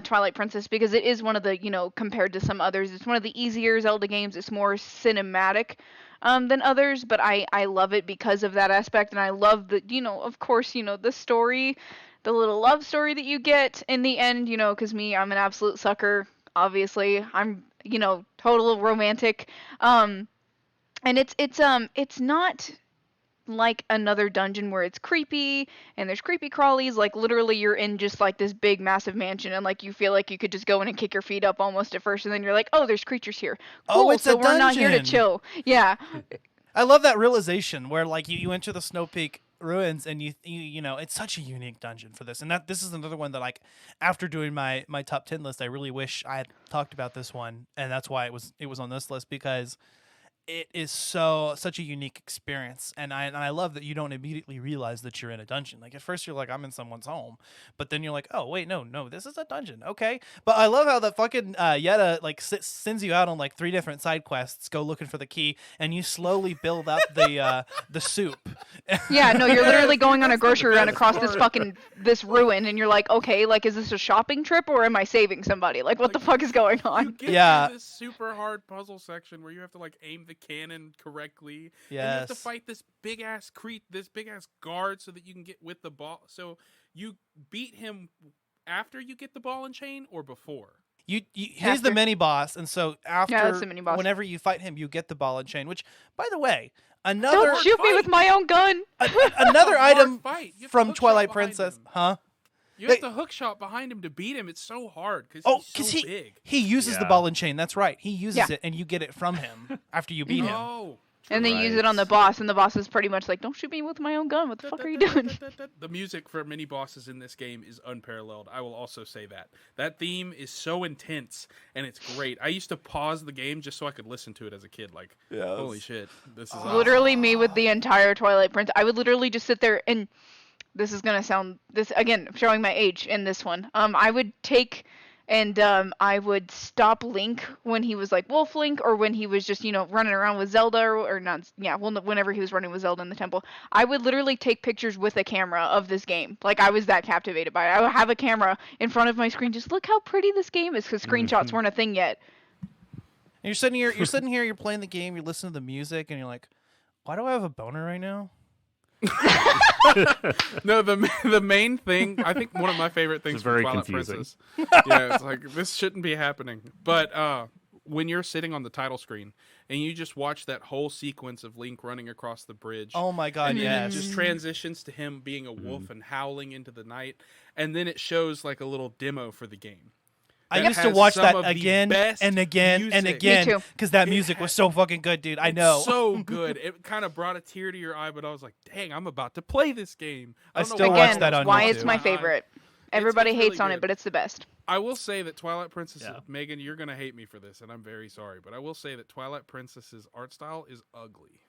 Twilight Princess because it is one of the, compared to some others, it's one of the easier Zelda games. It's more cinematic than others, but I love it because of that aspect, and I love the, of course, the story the little love story that you get in the end, you know, because I'm an absolute sucker. Obviously, I'm, total romantic. Um, and it's not like another dungeon where it's creepy and there's creepy crawlies. Like literally you're in just like this big massive mansion and like you feel like you could just go in and kick your feet up almost at first, and then you're like, oh, there's creatures here. Cool, it's so a we're not here to dungeon. chill. Yeah. I love that realization where like you enter the Snow Peak ruins and you know it's such a unique dungeon for this, and this is another one that like after doing my top 10 list, I really wish I had talked about this one, and that's why it was on this list, because it is such a unique experience, and I love that you don't immediately realize that you're in a dungeon. Like at first you're like, I'm in someone's home, but then you're like, oh wait, no, this is a dungeon, okay. But I love how the fucking Yetta like sends you out on like 3 different side quests, go looking for the key, and you slowly build up the soup. Yeah, no, you're literally going on a grocery run across this ruin, and you're like, okay, like is this a shopping trip or am I saving somebody? Like what the fuck is going You on? get to this super hard puzzle section where you have to like aim the cannon correctly. Yes. And you have to fight this big ass guard so that you can get with the ball. So you beat him after you get the ball and chain or before? He's the mini boss, and so after that's the mini boss. whenever you fight him, you get the ball and chain. Which, by the way, another Don't shoot me with my own gun. another It's a hard item fight. You have to from hook shot Twilight behind Princess, him. huh? You have to hook shot behind him to beat him. It's so hard because he's so big. he uses the Yeah. ball and chain. That's right. He uses Yeah. it, and you get it from him after you beat him. Oh. And they use it on the boss, and the boss is pretty much like, don't shoot me with my own gun. What the fuck are you doing? The music for mini bosses in this game is unparalleled. I will also say that. That theme is so intense, and it's great. I used to pause the game just so I could listen to it as a kid. Like, holy shit, this is awesome. Literally me with the entire Twilight Princess. I would literally just sit there, and this is gonna sound again showing my age in this one. I would take and I would stop Link when he was like Wolf Link, or when he was just running around with Zelda, or not. Yeah, well, whenever he was running with Zelda in the temple, I would literally take pictures with a camera of this game. Like I was that captivated by it. I would have a camera in front of my screen, just look how pretty this game is, because screenshots weren't a thing yet. And you're sitting here, you're playing the game, you're listening to the music, and you're like, why do I have a boner right now? No, the main thing, I think one of my favorite things from very Twilight confusing. Princess. Yeah, it's like this shouldn't be happening. But when you're sitting on the title screen and you just watch that whole sequence of Link running across the bridge. Oh my god, and then yes. it just transitions to him being a wolf and howling into the night, and then it shows like a little demo for the game. I that used to has watch some that of the again best and again and music. again Me too. because that music was so fucking good, dude. I know. So good. It kind of brought a tear to your eye, but I was like, dang, I'm about to play this game. I don't know still why watch Again, that on why YouTube. it's my favorite. Everybody it's really hates on good. it, but it's the best. I will say that Twilight Princess, Yeah. Megan, you're going to hate me for this, and I'm very sorry, but I will say that Twilight Princess's art style is ugly.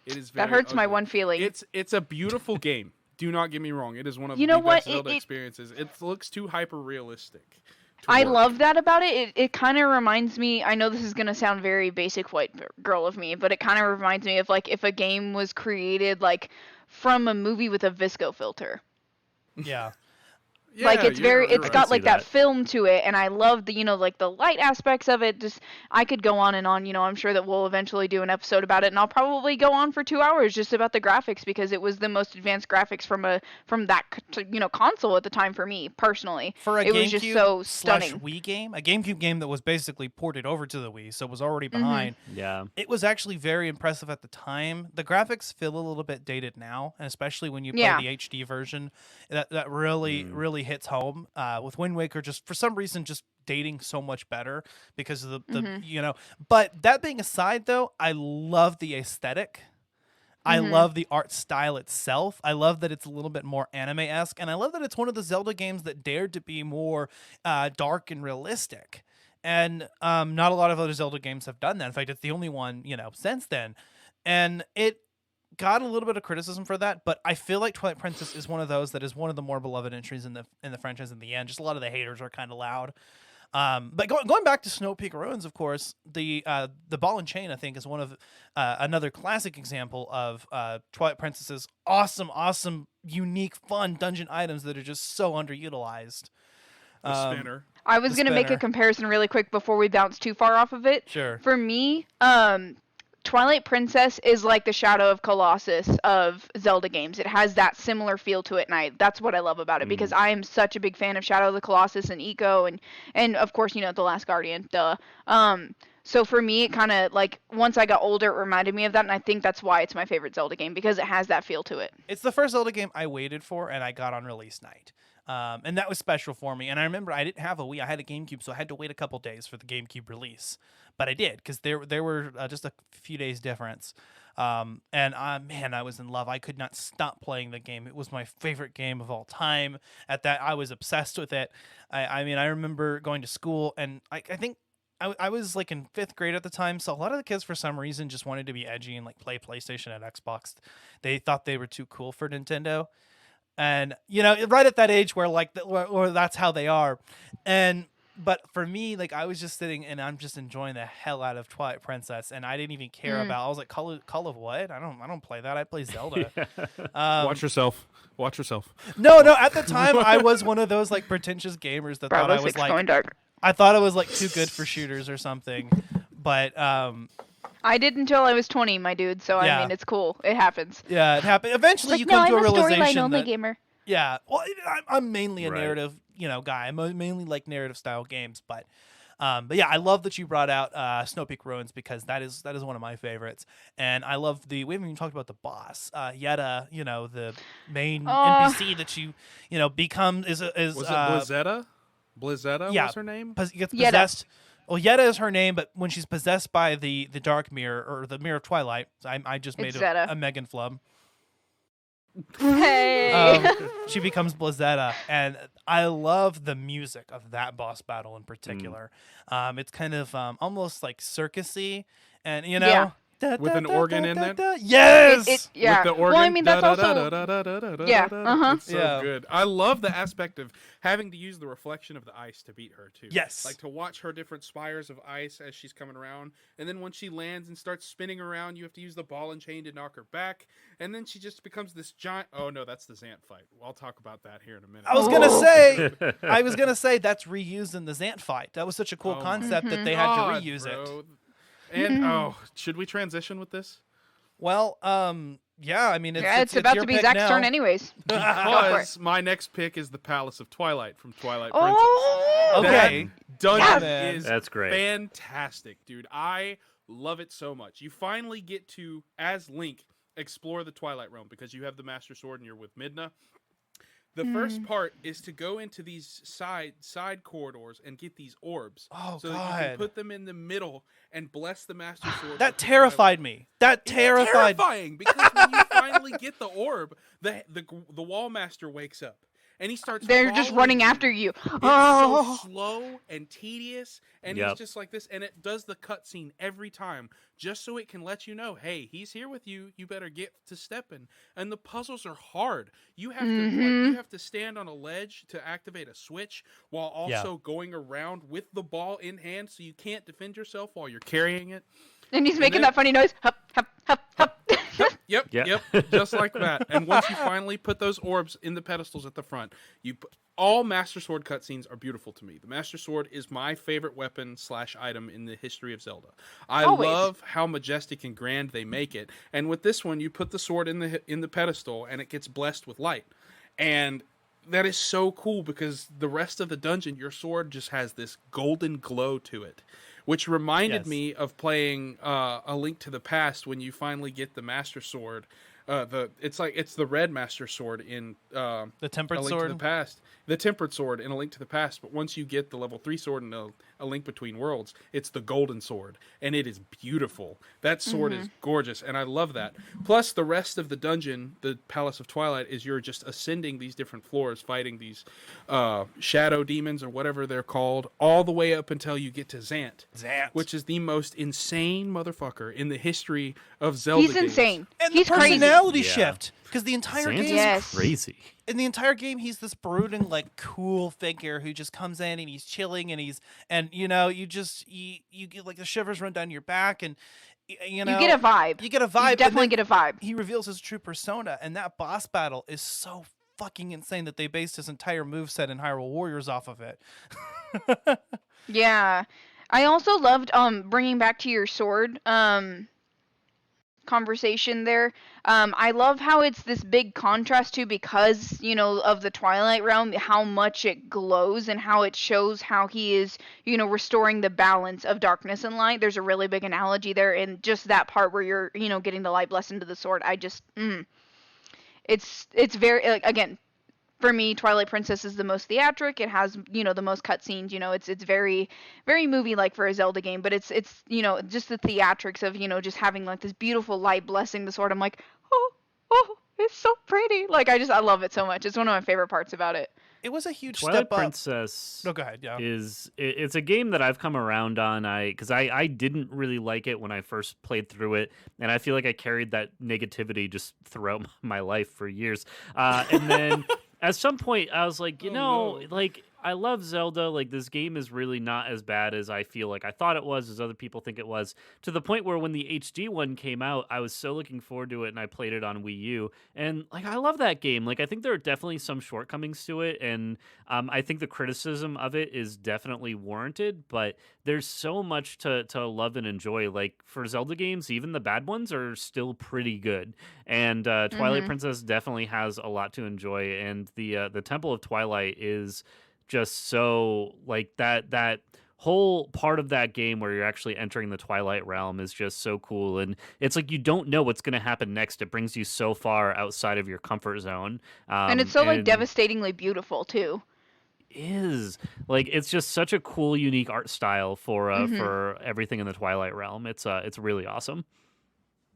It is very That hurts my ugly. one feeling. It's a beautiful game. Do not get me wrong. It is one of You the know best what? Zelda It- experiences. It looks too hyper realistic. I love that about it. It kind of reminds me, I know this is going to sound very basic white girl of me, but it kind of reminds me of like if a game was created like from a movie with a VSCO filter. Yeah. Like it's right. got like that that. film to it, and I love the like the light aspects of it. Just I could go on and on. I'm sure that we'll eventually do an episode about it, and I'll probably go on for 2 hours just about the graphics, because it was the most advanced graphics from that console at the time for me personally. For a it GameCube was just so stunning. /Wii game, a GameCube game that was basically ported over to the Wii, so it was already Mm-hmm. behind. Yeah. It was actually very impressive at the time. The graphics feel a little bit dated now, and especially when you play Yeah. the HD version, that really hits home. With Wind Waker, just for some reason, just dating so much better because of the But that being aside, though, I love the aesthetic. I love the art style itself. I love that it's a little bit more anime-esque, and I love that it's one of the Zelda games that dared to be more dark and realistic. And not a lot of other Zelda games have done that. In fact, it's the only one, since then. And it got a little bit of criticism for that, but I feel like Twilight Princess is one of those that is one of the more beloved entries in the franchise in the end. Just a lot of the haters are kind of loud. But going back to Snow Peak Ruins, of course, the ball and chain, I think, is one of another classic example of Twilight Princess's awesome, unique, fun dungeon items that are just so underutilized. The spinner. I was The going to make a spinner. comparison really quick before we bounce too far off of it. Sure. For me, Twilight Princess is like the Shadow of Colossus of Zelda games. It has that similar feel to it, and that's what I love about it, because I am such a big fan of Shadow of the Colossus and Eco, and of course, The Last Guardian, duh. So for me, it kind of, like, once I got older, it reminded me of that, and I think that's why it's my favorite Zelda game, because it has that feel to it. It's the first Zelda game I waited for, and I got on release night. And that was special for me. And I remember I didn't have a Wii. I had a GameCube, so I had to wait a couple days for the GameCube release. But I did, because there were just a few days difference. Man, I was in love. I could not stop playing the game. It was my favorite game of all time. At that, I was obsessed with it. I mean, I remember going to school, and I think I was like in 5th grade at the time, so a lot of the kids for some reason just wanted to be edgy and like play PlayStation and Xbox. They thought they were too cool for Nintendo. And, right at that age where or that's how they are. But for me, like, I was just sitting and I'm just enjoying the hell out of Twilight Princess, and I didn't even care about. I was like, Call of what? I don't play that. I play Zelda. Watch yourself. No. At the time, I was one of those like pretentious gamers that thought I was like going dark. I thought I was like too good for shooters or something. But I did until I was 20, my dude. So Yeah. I mean, it's cool. It happens. yeah, it happened. Eventually, Like, you no, come to a I'm a realization storyline only that gamer. yeah. Well, I'm mainly a Right. narrative guy. I mainly like narrative style games, but yeah, I love that you brought out Snow Peak Ruins, because that is one of my favorites, and I love we haven't even talked about the boss, Yetta. The main NPC that you become is Was it Blizzetta? Blizzetta yeah, was her name? Gets Yetta. possessed. Well, Yetta is her name, but when she's possessed by the Dark Mirror, or the Mirror of Twilight, I just made It's Zeta. a Megan flub. Hey. She becomes Blizzetta, and I love the music of that boss battle in particular. It's kind of almost like circusy, and Yeah. With an organ in there? Yes. Yeah. With the organ. Well, I mean, that's also. Yeah, It's so Yeah. good. I love the aspect of having to use the reflection of the ice to beat her too. Yes. Like to watch her different spires of ice as she's coming around, and then when she lands and starts spinning around, you have to use the ball and chain to knock her back, and then she just becomes this giant. Oh no, that's the Zant fight. I'll talk about that here in a minute. I was gonna say that's reused in the Zant fight. That was such a cool Oh my concept that they had to reuse it. bro. And should we transition with this? Well, yeah. I mean, It's about your to be pick Zach's now. turn, anyways. Because my next pick is the Palace of Twilight from Twilight Princess. Oh. Okay. That dungeon Yes. is That's great. fantastic, dude. I love it so much. You finally get to, as Link, explore the Twilight Realm because you have the Master Sword and you're with Midna. The first part is to go into these side corridors and get these orbs. Oh, so that you God. can put them in the middle and bless the Master Sword. That with the terrified me. That It's terrified. terrifying because when you finally get the orb, the Wall Master wakes up and he starts. They're just following running you. after you. It's Oh. so slow and tedious, and Yep. he's just like this, and it does the cutscene every time, just so it can let you know, hey, he's here with you. You better get to stepping. And the puzzles are hard. You have to you have to stand on a ledge to activate a switch while also going around with the ball in hand, so you can't defend yourself while you're carrying it. And he's making then- that funny noise. Hup, hup, hup, hup. Yep, Yeah. just like that. And once you finally put those orbs in the pedestals at the front, all Master Sword cutscenes are beautiful to me. The Master Sword is my favorite weapon / item in the history of Zelda. I Always. love how majestic and grand they make it. And with this one, you put the sword in the pedestal, and it gets blessed with light. And that is so cool because the rest of the dungeon, your sword just has this golden glow to it. Which reminded Yes. me of playing A Link to the Past when you finally get the Master Sword. It's the red Master Sword in The A tempered Link sword. to the Past. The tempered sword in A Link to the Past. But once you get the level 3 sword in A Link Between Worlds, it's the golden sword. And it is beautiful. That sword is gorgeous, and I love that. Plus, the rest of the dungeon, the Palace of Twilight, is you're just ascending these different floors, fighting these shadow demons or whatever they're called, all the way up until you get to Zant. Which is the most insane motherfucker in the history of Zelda He's games. insane. And He's the crazy. personality Yeah. shift, because the entire Sans game, Yes. crazy. in the entire game, he's this brooding, like, cool figure who just comes in and he's chilling and you get like the shivers run down your back, and you know You get a vibe. You get a vibe. You and definitely then get a vibe. He reveals his true persona, and that boss battle is so fucking insane that they based his entire moveset in Hyrule Warriors off of it. Yeah. I also loved bringing back to your sword conversation there. I love how it's this big contrast to, because, of the Twilight Realm, how much it glows and how it shows how he is, restoring the balance of darkness and light. There's a really big analogy there in just that part where you're, getting the light blessed into the sword. It's very, like, again, for me, Twilight Princess is the most theatric. It has, the most cutscenes. It's very, very movie-like for a Zelda game. But it's just the theatrics of, just having like this beautiful light blessing the sword. I'm like, oh, it's so pretty. Like, I love it so much. It's one of my favorite parts about it. It was a huge Twilight step up. Princess. No, go ahead. Yeah. It's a game that I've come around on. Because I didn't really like it when I first played through it, and I feel like I carried that negativity just throughout my life for years. And then at some point, I was like, like, I love Zelda. Like, this game is really not as bad as I feel like I thought it was, as other people think it was, to the point where when the HD one came out, I was so looking forward to it, and I played it on Wii U. And, like, I love that game. Like, I think there are definitely some shortcomings to it, and I think the criticism of it is definitely warranted, but there's so much to love and enjoy. Like, for Zelda games, even the bad ones are still pretty good. And Twilight Princess definitely has a lot to enjoy, and the Temple of Twilight is just so, like, that whole part of that game where you're actually entering the Twilight Realm is just so cool. And it's like you don't know what's going to happen next. It brings you so far outside of your comfort zone. And it's so, like, devastatingly beautiful, too. Is like, it's just such a cool, unique art style for everything in the Twilight Realm. It's really awesome.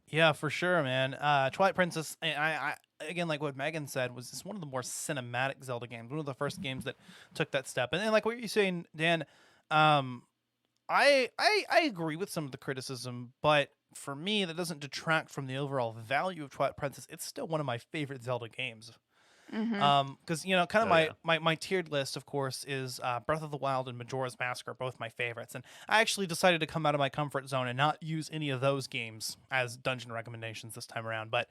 Yeah, for sure, man. Twilight Princess, I again, like what Megan said, was just one of the more cinematic Zelda games. One of the first games that took that step. And like what you're saying, Dan, I agree with some of the criticism, but for me, that doesn't detract from the overall value of Twilight Princess. It's still one of my favorite Zelda games. Because kind of my tiered list, of course, is Breath of the Wild and Majora's Mask are both my favorites, and I actually decided to come out of my comfort zone and not use any of those games as dungeon recommendations this time around. But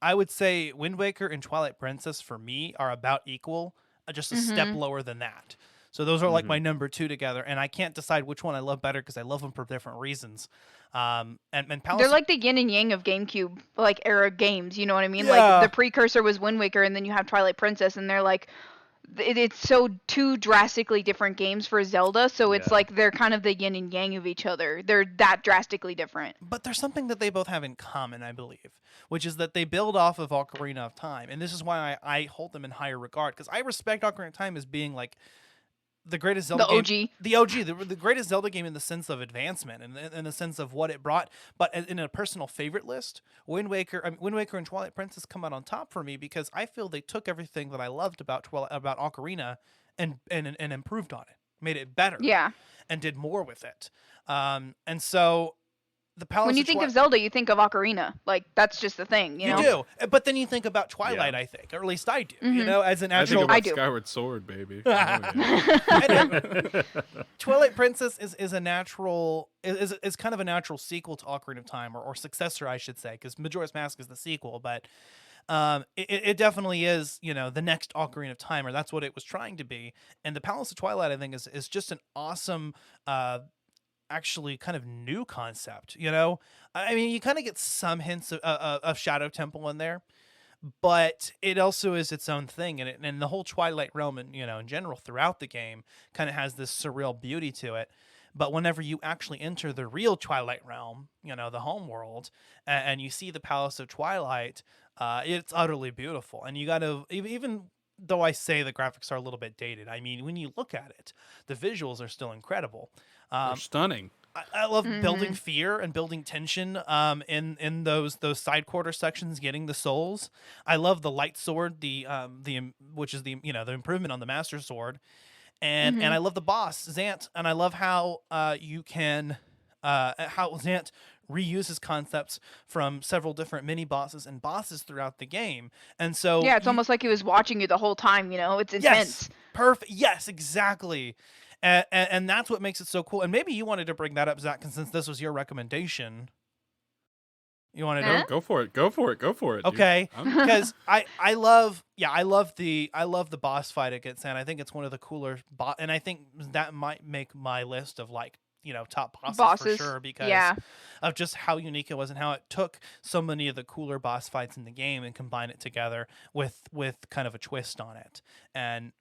I would say Wind Waker and Twilight Princess for me are about equal, just a step lower than that. So those are like my number two together, and I can't decide which one I love better because I love them for different reasons. And Palace, they're like the yin and yang of GameCube like era games. You know what I mean? Yeah. Like the precursor was Wind Waker, and then you have Twilight Princess, and they're like, it's so two drastically different games for Zelda. So it's like they're kind of the yin and yang of each other. They're that drastically different. But there's something that they both have in common, I believe, which is that they build off of Ocarina of Time, and this is why I hold them in higher regard, because I respect Ocarina of Time as being like the greatest Zelda game. The OG, the greatest Zelda game in the sense of advancement and in the sense of what it brought. But in a personal favorite list, Wind Waker and Twilight Princess come out on top for me because I feel they took everything that I loved about Ocarina and improved on it, made it better. Yeah. And did more with it. And so the Palace when you think of Zelda, you think of Ocarina. Like, that's just the thing, you know? You do. But then you think about Twilight, I think. Or at least I do. You know, as an actual... I think about Skyward Sword, baby. Twilight Princess is a natural... is kind of a natural sequel to Ocarina of Time, or successor, I should say, because Majora's Mask is the sequel, but... it definitely is, the next Ocarina of Time, or that's what it was trying to be. And the Palace of Twilight, I think, is just an awesome... actually kind of new concept, I mean, you kind of get some hints of Shadow Temple in there, but it also is its own thing, and the whole Twilight realm, and in general throughout the game, kind of has this surreal beauty to it. But whenever you actually enter the real Twilight realm, the home world, and you see the Palace of Twilight, it's utterly beautiful. And you got to, even though I say the graphics are a little bit dated, I mean, when you look at it, the visuals are still incredible. They're stunning. I love building fear and building tension in those side quarter sections, getting the souls. I love the light sword, which is the improvement on the master sword, and I love the boss Zant, and I love how you can how Zant reuses concepts from several different mini bosses and bosses throughout the game. And so it's almost like he was watching you the whole time, it's intense. Yes, perfect. Yes, exactly. And that's what makes it so cool. And maybe you wanted to bring that up, Zach, since this was your recommendation. You wanted to go for it. Go for it. Okay, because I love the boss fight against Zant. I think it's one of the cooler and I think that might make my list of like top Bosses. for sure because Yeah. of just how unique it was and how it took so many of the cooler boss fights in the game and combined it together with kind of a twist on it, and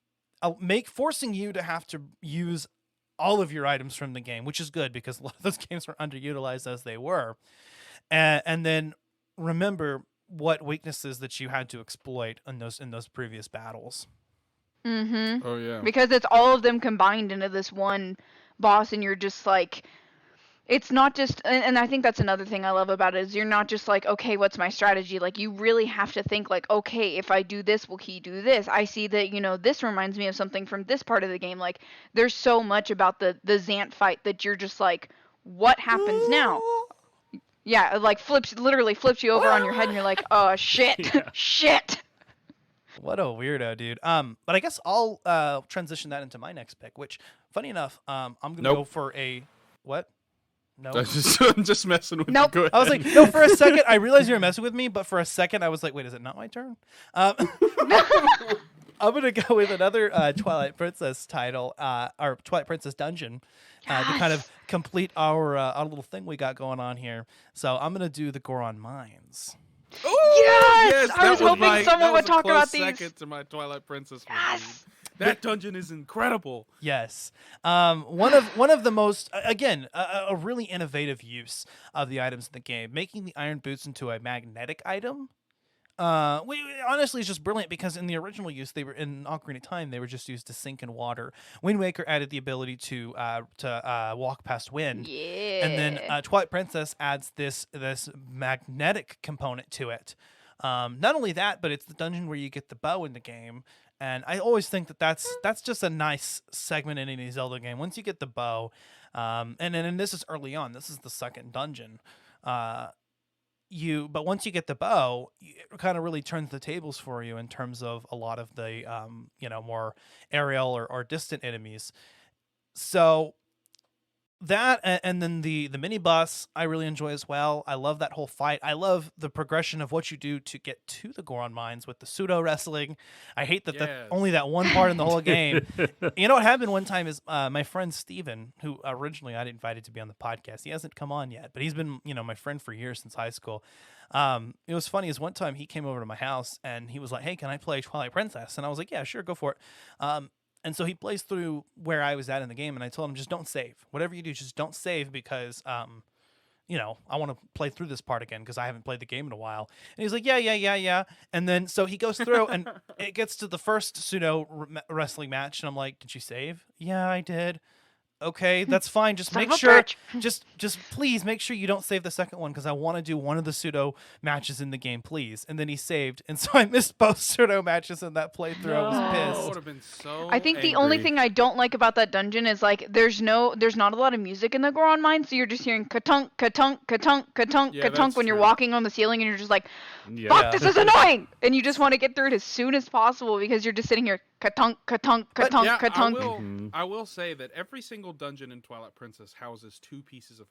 forcing you to have to use all of your items from the game, which is good because a lot of those games were underutilized as they were, and then remember what weaknesses that you had to exploit in those previous battles. Mm-hmm. Oh yeah. Because it's all of them combined into this one boss, and you're just like, it's not just, and I think that's another thing I love about it is you're not just like, okay, what's my strategy? Like, you really have to think like, okay, if I do this, will he do this? I see that, this reminds me of something from this part of the game. Like, there's so much about the Zant fight that you're just like, what happens now? Yeah, it like literally flips you over on your head, and you're like, oh shit, shit. What a weirdo, dude. But I guess I'll transition that into my next pick, which, funny enough, I'm gonna Nope. go for a what? No. I'm just messing with Nope. you. Go I was ahead. like, no. For a second, I realized you were messing with me, but for a second, I was like, wait, is it not my turn? I'm gonna go with another Twilight Princess title, or Twilight Princess dungeon, to kind of complete our little thing we got going on here. So I'm gonna do the Goron Mines. Yes! I that was hoping my- someone that was would a talk close about these. second to my Twilight Princess one, Yes! dude. That dungeon is incredible. Yes, one of the most again a really innovative use of the items in the game, making the iron boots into a magnetic item. Honestly, it's just brilliant because in the original use, they were in Ocarina of Time. They were just used to sink in water. Wind Waker added the ability to walk past wind, Yeah. and then Twilight Princess adds this magnetic component to it. Not only that, but it's the dungeon where you get the bow in the game. And I always think that's just a nice segment in any Zelda game. Once you get the bow, and this is early on. This is the second dungeon. But once you get the bow, it kind of really turns the tables for you in terms of a lot of the more aerial or distant enemies. So that and then the mini boss I really enjoy as well. I love that whole fight. I love the progression of what you do to get to the Goron Mines with the pseudo wrestling. I hate that Yes. only that one part in the whole game. You know what happened one time is my friend Steven, who originally I'd invited to be on the podcast. He hasn't come on yet, but he's been my friend for years since high school. It was funny is one time he came over to my house and he was like, "Hey, can I play Twilight Princess?" And I was like, "Yeah, sure, go for it." And so he plays through where I was at in the game, and I told him, just don't save. Whatever you do, just don't save because, I want to play through this part again because I haven't played the game in a while. And he's like, yeah. And then so he goes through, and it gets to the first pseudo wrestling match, and I'm like, did you save? Yeah, I did. Okay, that's fine. Just Son make of a sure, bitch. just please make sure you don't save the second one because I want to do one of the pseudo matches in the game, please. And then he saved, and so I missed both pseudo matches in that playthrough. I was Oh, it pissed. would have been so. I think the only angry. thing I don't like about that dungeon is like there's not a lot of music in the Goron Mine, so you're just hearing ka-tunk, ka-tunk, ka-tunk, ka-tunk, Yeah, ka-tunk that's when you're true. walking on the ceiling, and you're just like, Yeah. fuck, this is annoying! And you just want to get through it as soon as possible because you're just sitting here ka-tunk, ka-tunk, ka-tunk, Yeah, ka-tunk. I will say that every single dungeon in Twilight Princess houses 2 pieces of.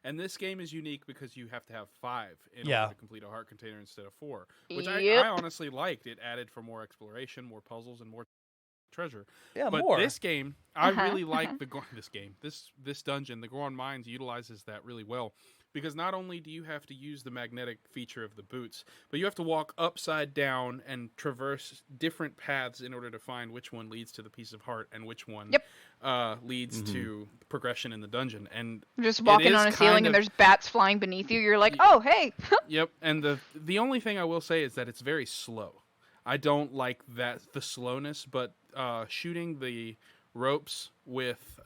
And this game is unique because you have to have 5 in order to complete a heart container instead of 4, which Yep. I honestly liked. It added for more exploration, more puzzles, and more treasure. Yeah, But more. this game, I Uh-huh. really like this dungeon. The Goron Mines utilizes that really well because not only do you have to use the magnetic feature of the boots, but you have to walk upside down and traverse different paths in order to find which one leads to the piece of heart and which one leads to progression in the dungeon. And Just it walking is on a ceiling kind and of- there's bats flying beneath you. You're like, oh, hey. Yep, and the only thing I will say is that it's very slow. I don't like the slowness, but shooting the ropes with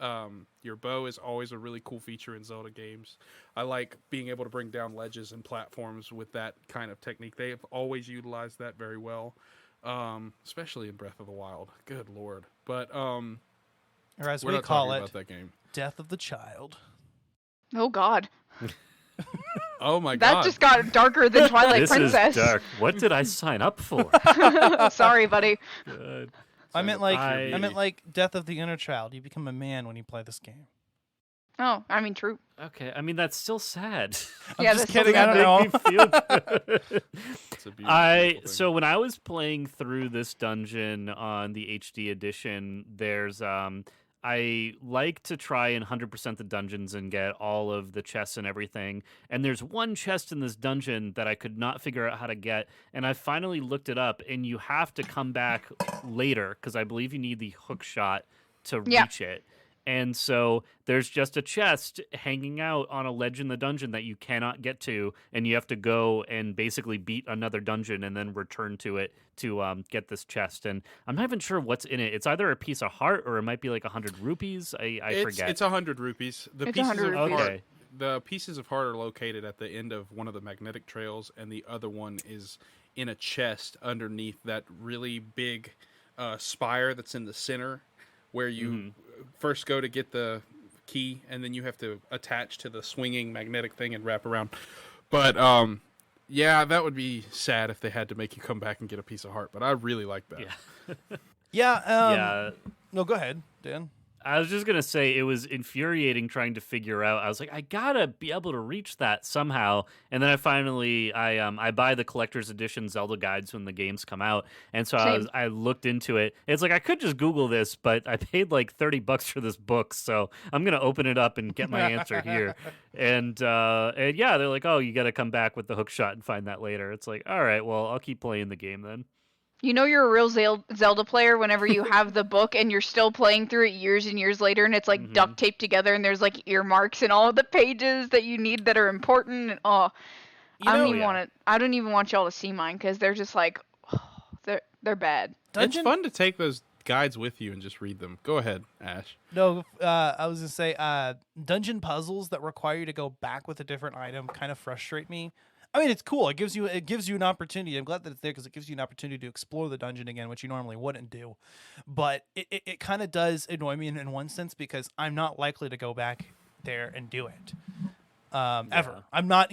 your bow is always a really cool feature in Zelda games. I like being able to bring down ledges and platforms with that kind of technique. They have always utilized that very well, especially in Breath of the Wild. Good lord. But or as we're we not call talking it, about that game. Death of the Child. Oh, God. Oh my That god. just got darker than Twilight This Princess. is dark. What did I sign up for? Sorry, buddy. God. I meant like I- I meant like Death of the Inner Child. You become a man when you play this game. Oh, I mean, true. Okay, I mean that's still sad. I'm Yeah, just that's kidding. I don't know. Make me feel good. It's a beautiful thing. So when I was playing through this dungeon on the HD edition, there's I like to try and 100% the dungeons and get all of the chests and everything. And there's one chest in this dungeon that I could not figure out how to get. And I finally looked it up, and you have to come back later because I believe you need the hook shot to reach it. And so there's just a chest hanging out on a ledge in the dungeon that you cannot get to, and you have to go and basically beat another dungeon and then return to it to get this chest. And I'm not even sure what's in it. It's either a piece of heart or it might be like 100 rupees. I forget. It's 100 rupees. It's 100 rupees. Okay. The pieces of heart are located at the end of one of the magnetic trails, and the other one is in a chest underneath that really big spire that's in the center, where you first go to get the key, and then you have to attach to the swinging magnetic thing and wrap around. But yeah, that would be sad if they had to make you come back and get a piece of heart. But I really like that. Yeah. No, go ahead, Dan. I was just going to say it was infuriating trying to figure out. I was like, I got to be able to reach that somehow. And then I buy the collector's edition Zelda guides when the games come out. And so I looked into it. It's like I could just Google this, but I paid like $30 for this book. So I'm going to open it up and get my answer here. And yeah, they're like, oh, you got to come back with the hook shot and find that later. It's like, all right, well, I'll keep playing the game then. You know you're a real Zelda player whenever you have the book and you're still playing through it years and years later, and it's like duct taped together, and there's like earmarks in all of the pages that you need that are important. And I don't even want y'all to see mine because they're just like, they're bad. It's fun to take those guides with you and just read them. Go ahead, Ash. No, I was gonna say dungeon puzzles that require you to go back with a different item kind of frustrate me. I mean, it's cool. It gives you an opportunity. I'm glad that it's there because it gives you an opportunity to explore the dungeon again, which you normally wouldn't do. But it kind of does annoy me in one sense because I'm not likely to go back there and do it ever. I'm not.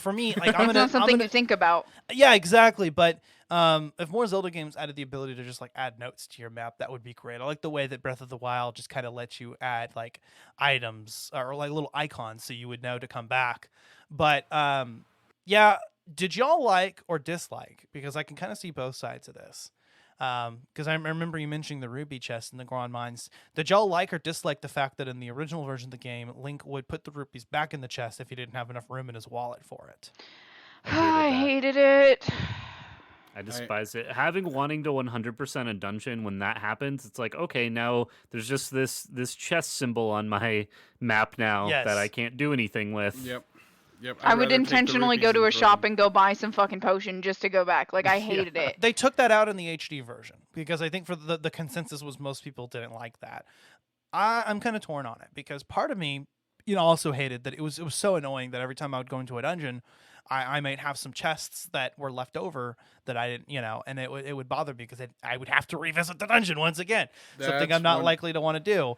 For me, like It's not something to think about. Yeah, exactly. But if more Zelda games added the ability to just like add notes to your map, that would be great. I like the way that Breath of the Wild just kind of lets you add like items or like little icons so you would know to come back. But yeah, did y'all like or dislike? Because I can kind of see both sides of this. Because I remember you mentioning the ruby chest and the Grand Mines. Did y'all like or dislike the fact that in the original version of the game, Link would put the rupees back in the chest if he didn't have enough room in his wallet for it? I hated it. I despise it. Wanting to 100% a dungeon when that happens, it's like, okay, now there's just this chest symbol on my map now that I can't do anything with. Yep. I would intentionally go to a shop and go buy some fucking potion just to go back. Like, I hated it. They took that out in the HD version because I think for the consensus was most people didn't like that. I'm kind of torn on it because part of me, also hated that it was so annoying that every time I would go into a dungeon, I might have some chests that were left over that I didn't, and it would bother me because I would have to revisit the dungeon once again. Something I'm not likely to want to do.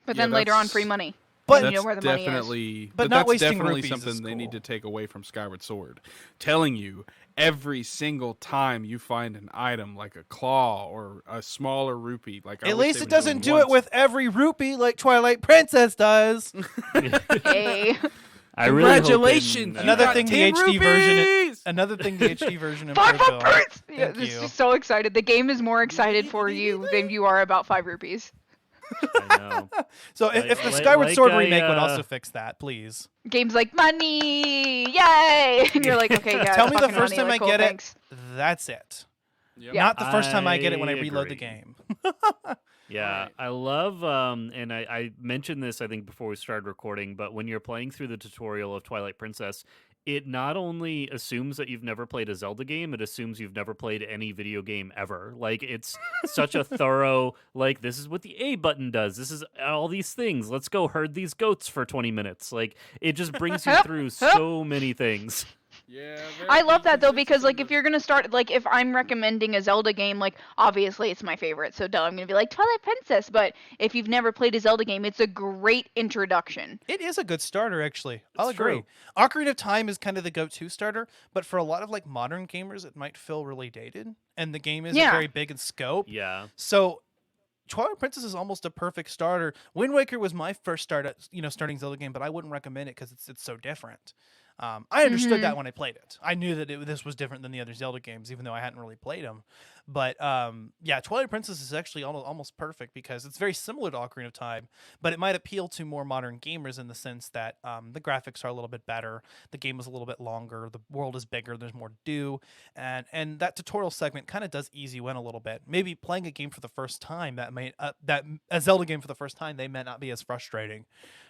But then later on, free money. But that's you know where the money is. But that's wasting definitely rupees something is they cool. need to take away from Skyward Sword. Telling you every single time you find an item like a claw or a smaller rupee, like at least it doesn't do it with every rupee like Twilight Princess does. Hey. Congratulations! Another thing the HD rupees! version Five improved on. rupees! Yeah, this is so excited. The game is more excited for you than you are about 5 rupees. I know. So if the Skyward Sword remake would also fix that, please. Game's like, money! Yay! And you're like, okay, yeah. Tell me the fucking first money, time like, I cool, get thanks. it, that's it. Yep. Not the first time I get it when I I reload the agree. game. Yeah, Right. I love, and I mentioned this, I think, before we started recording, but when you're playing through the tutorial of Twilight Princess, it not only assumes that you've never played a Zelda game, it assumes you've never played any video game ever. Like, it's such a thorough, like, this is what the A button does. This is all these things. Let's go herd these goats for 20 minutes. Like, it just brings you through so many things. Yeah, I love that though because like if you're gonna start like if I'm recommending a Zelda game, like obviously it's my favorite, so duh, I'm gonna be like Twilight Princess. But if you've never played a Zelda game, it's a great introduction. It is a good starter, actually. I'll It's agree. true. Ocarina of Time is kind of the go-to starter, but for a lot of like modern gamers, it might feel really dated, and the game isn't very big in scope. Yeah. So Twilight Princess is almost a perfect starter. Wind Waker was my first starting Zelda game, but I wouldn't recommend it because it's so different. I understood that when I played it. I knew that this was different than the other Zelda games, even though I hadn't really played them. But yeah, Twilight Princess is actually almost perfect because it's very similar to Ocarina of Time, but it might appeal to more modern gamers in the sense that the graphics are a little bit better, the game is a little bit longer, the world is bigger, there's more to do, and that tutorial segment kind of does ease you in a little bit. Maybe playing a game for the first time that a Zelda game for the first time, they may not be as frustrating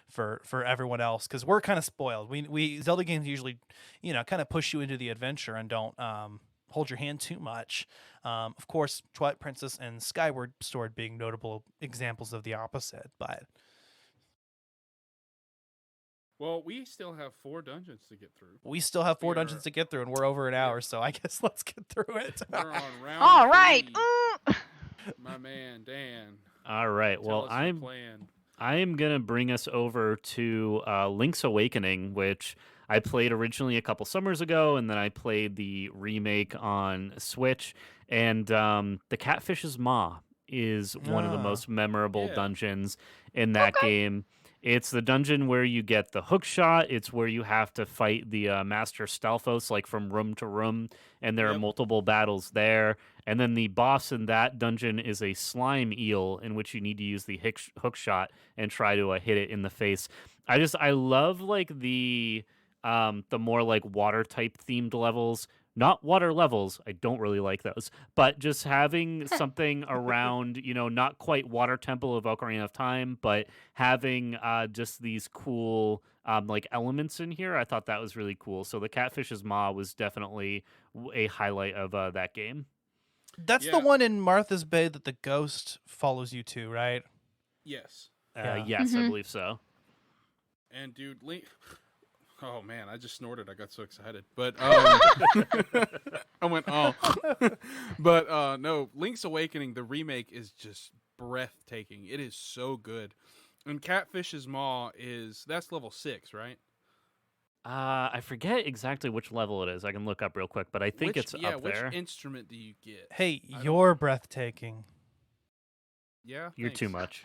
for everyone else because we're kind of spoiled. We Zelda games usually, kind of push you into the adventure and don't hold your hand too much. Of course, Twilight Princess and Skyward Sword being notable examples of the opposite, but Well, we still have 4 dungeons to get through. we still have 4 dungeons to get through, and we're over an hour, so I guess let's get through it. We're on round All right. 3. My man, Dan. All right. Tell Well, us your plan. I am going to bring us over to Link's Awakening, which I played originally a couple summers ago, and then I played the remake on Switch. And the Catfish's Maw is one of the most memorable dungeons in that game. It's the dungeon where you get the hook shot. It's where you have to fight the Master Stalfos, like from room to room, and there are multiple battles there. And then the boss in that dungeon is a slime eel, in which you need to use the hook shot and try to hit it in the face. I love like the more like water type themed levels. Not water levels. I don't really like those. But just having something around, not quite Water Temple of Ocarina of Time, but having just these cool like elements in here, I thought that was really cool. So the Catfish's Maw was definitely a highlight of that game. That's the one in Martha's Bay that the ghost follows you to, right? Yes. Yes, I believe so. And dude, Link. Oh man, I just snorted. I got so excited. But I went, oh. But no, Link's Awakening, the remake is just breathtaking. It is so good. And Catfish's Maw that's level 6, right? I forget exactly which level it is. I can look up real quick, but I think it's up there. Which instrument do you get? Hey, you're breathtaking. Yeah, You're thanks. too much.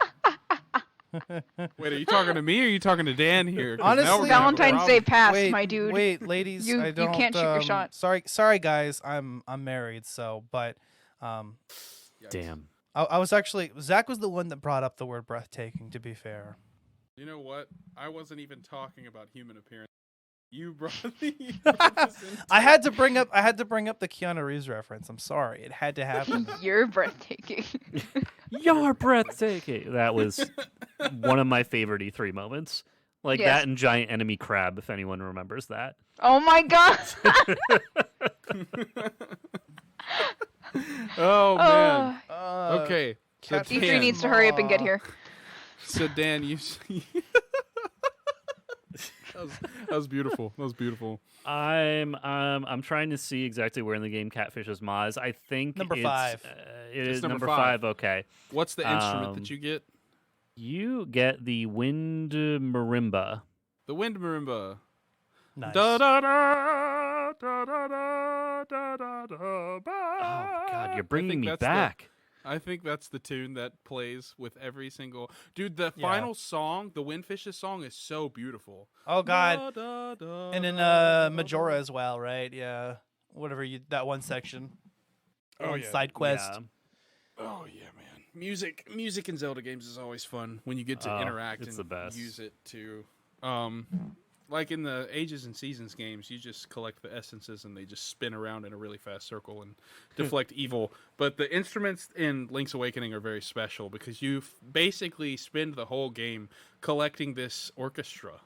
Wait, are you talking to me or are you talking to Dan here? 'Cause now Honestly, we're gonna have a Valentine's Day problem. passed, my dude. Wait, ladies, You I don't. can't shoot your shot. Sorry, guys. I'm married, so but Yikes. Damn. I was actually Zach was the one that brought up the word breathtaking. To be fair, You know what? I wasn't even talking about human appearance. You brought the. I had to bring up the Keanu Reeves reference. I'm sorry, it had to happen. You're breathtaking. You're breathtaking. That was one of my favorite E3 moments. Like Yes. that and Giant Enemy Crab, if anyone remembers that. Oh my god. Oh man. Oh, Okay. So Catfish E3 needs to hurry up and get here. So Dan, you. That was beautiful. That was beautiful. I'm trying to see exactly where in the game Catfish's Maw is. I think Number it's, 5. It It's is number number 5. 5. Okay. What's the instrument that you get? You get the wind marimba. The wind marimba. Nice. Da da da da da da da da da. Oh God, you're bringing me back. I think that's the tune that plays with every single dude. The final song, the Windfish's song, is so beautiful. Oh God. Da, da, da, And in da, Majora as well, right? Yeah. Whatever that one section. Oh, One yeah. side quest. Yeah. Oh yeah, man. Music in Zelda games is always fun when you get to Oh, interact it's and the best. use it to like in the Ages and Seasons games, you just collect the essences and they just spin around in a really fast circle and deflect evil. But the instruments in Link's Awakening are very special because you basically spend the whole game collecting this orchestra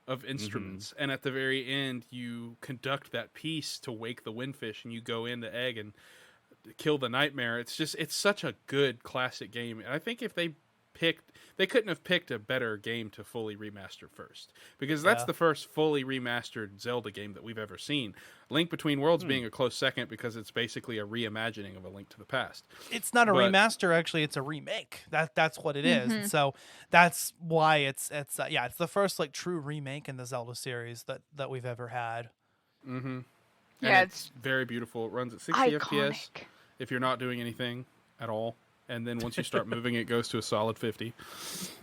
of instruments. And at the very end, you conduct that piece to wake the Windfish and you go in the egg and kill the nightmare. It's such a good classic game. And I think if they couldn't have picked a better game to fully remaster first, because that's the first fully remastered Zelda game that we've ever seen. Link Between Worlds being a close second because it's basically a reimagining of A Link to the Past. It's not a remaster, actually. It's a remake. That's what it is. And so that's why it's the first like true remake in the Zelda series that we've ever had. Mm-hmm. Yeah, it's very beautiful. It runs at 60 iconic. FPS if you're not doing anything at all. and then once you start moving, it goes to a solid 50.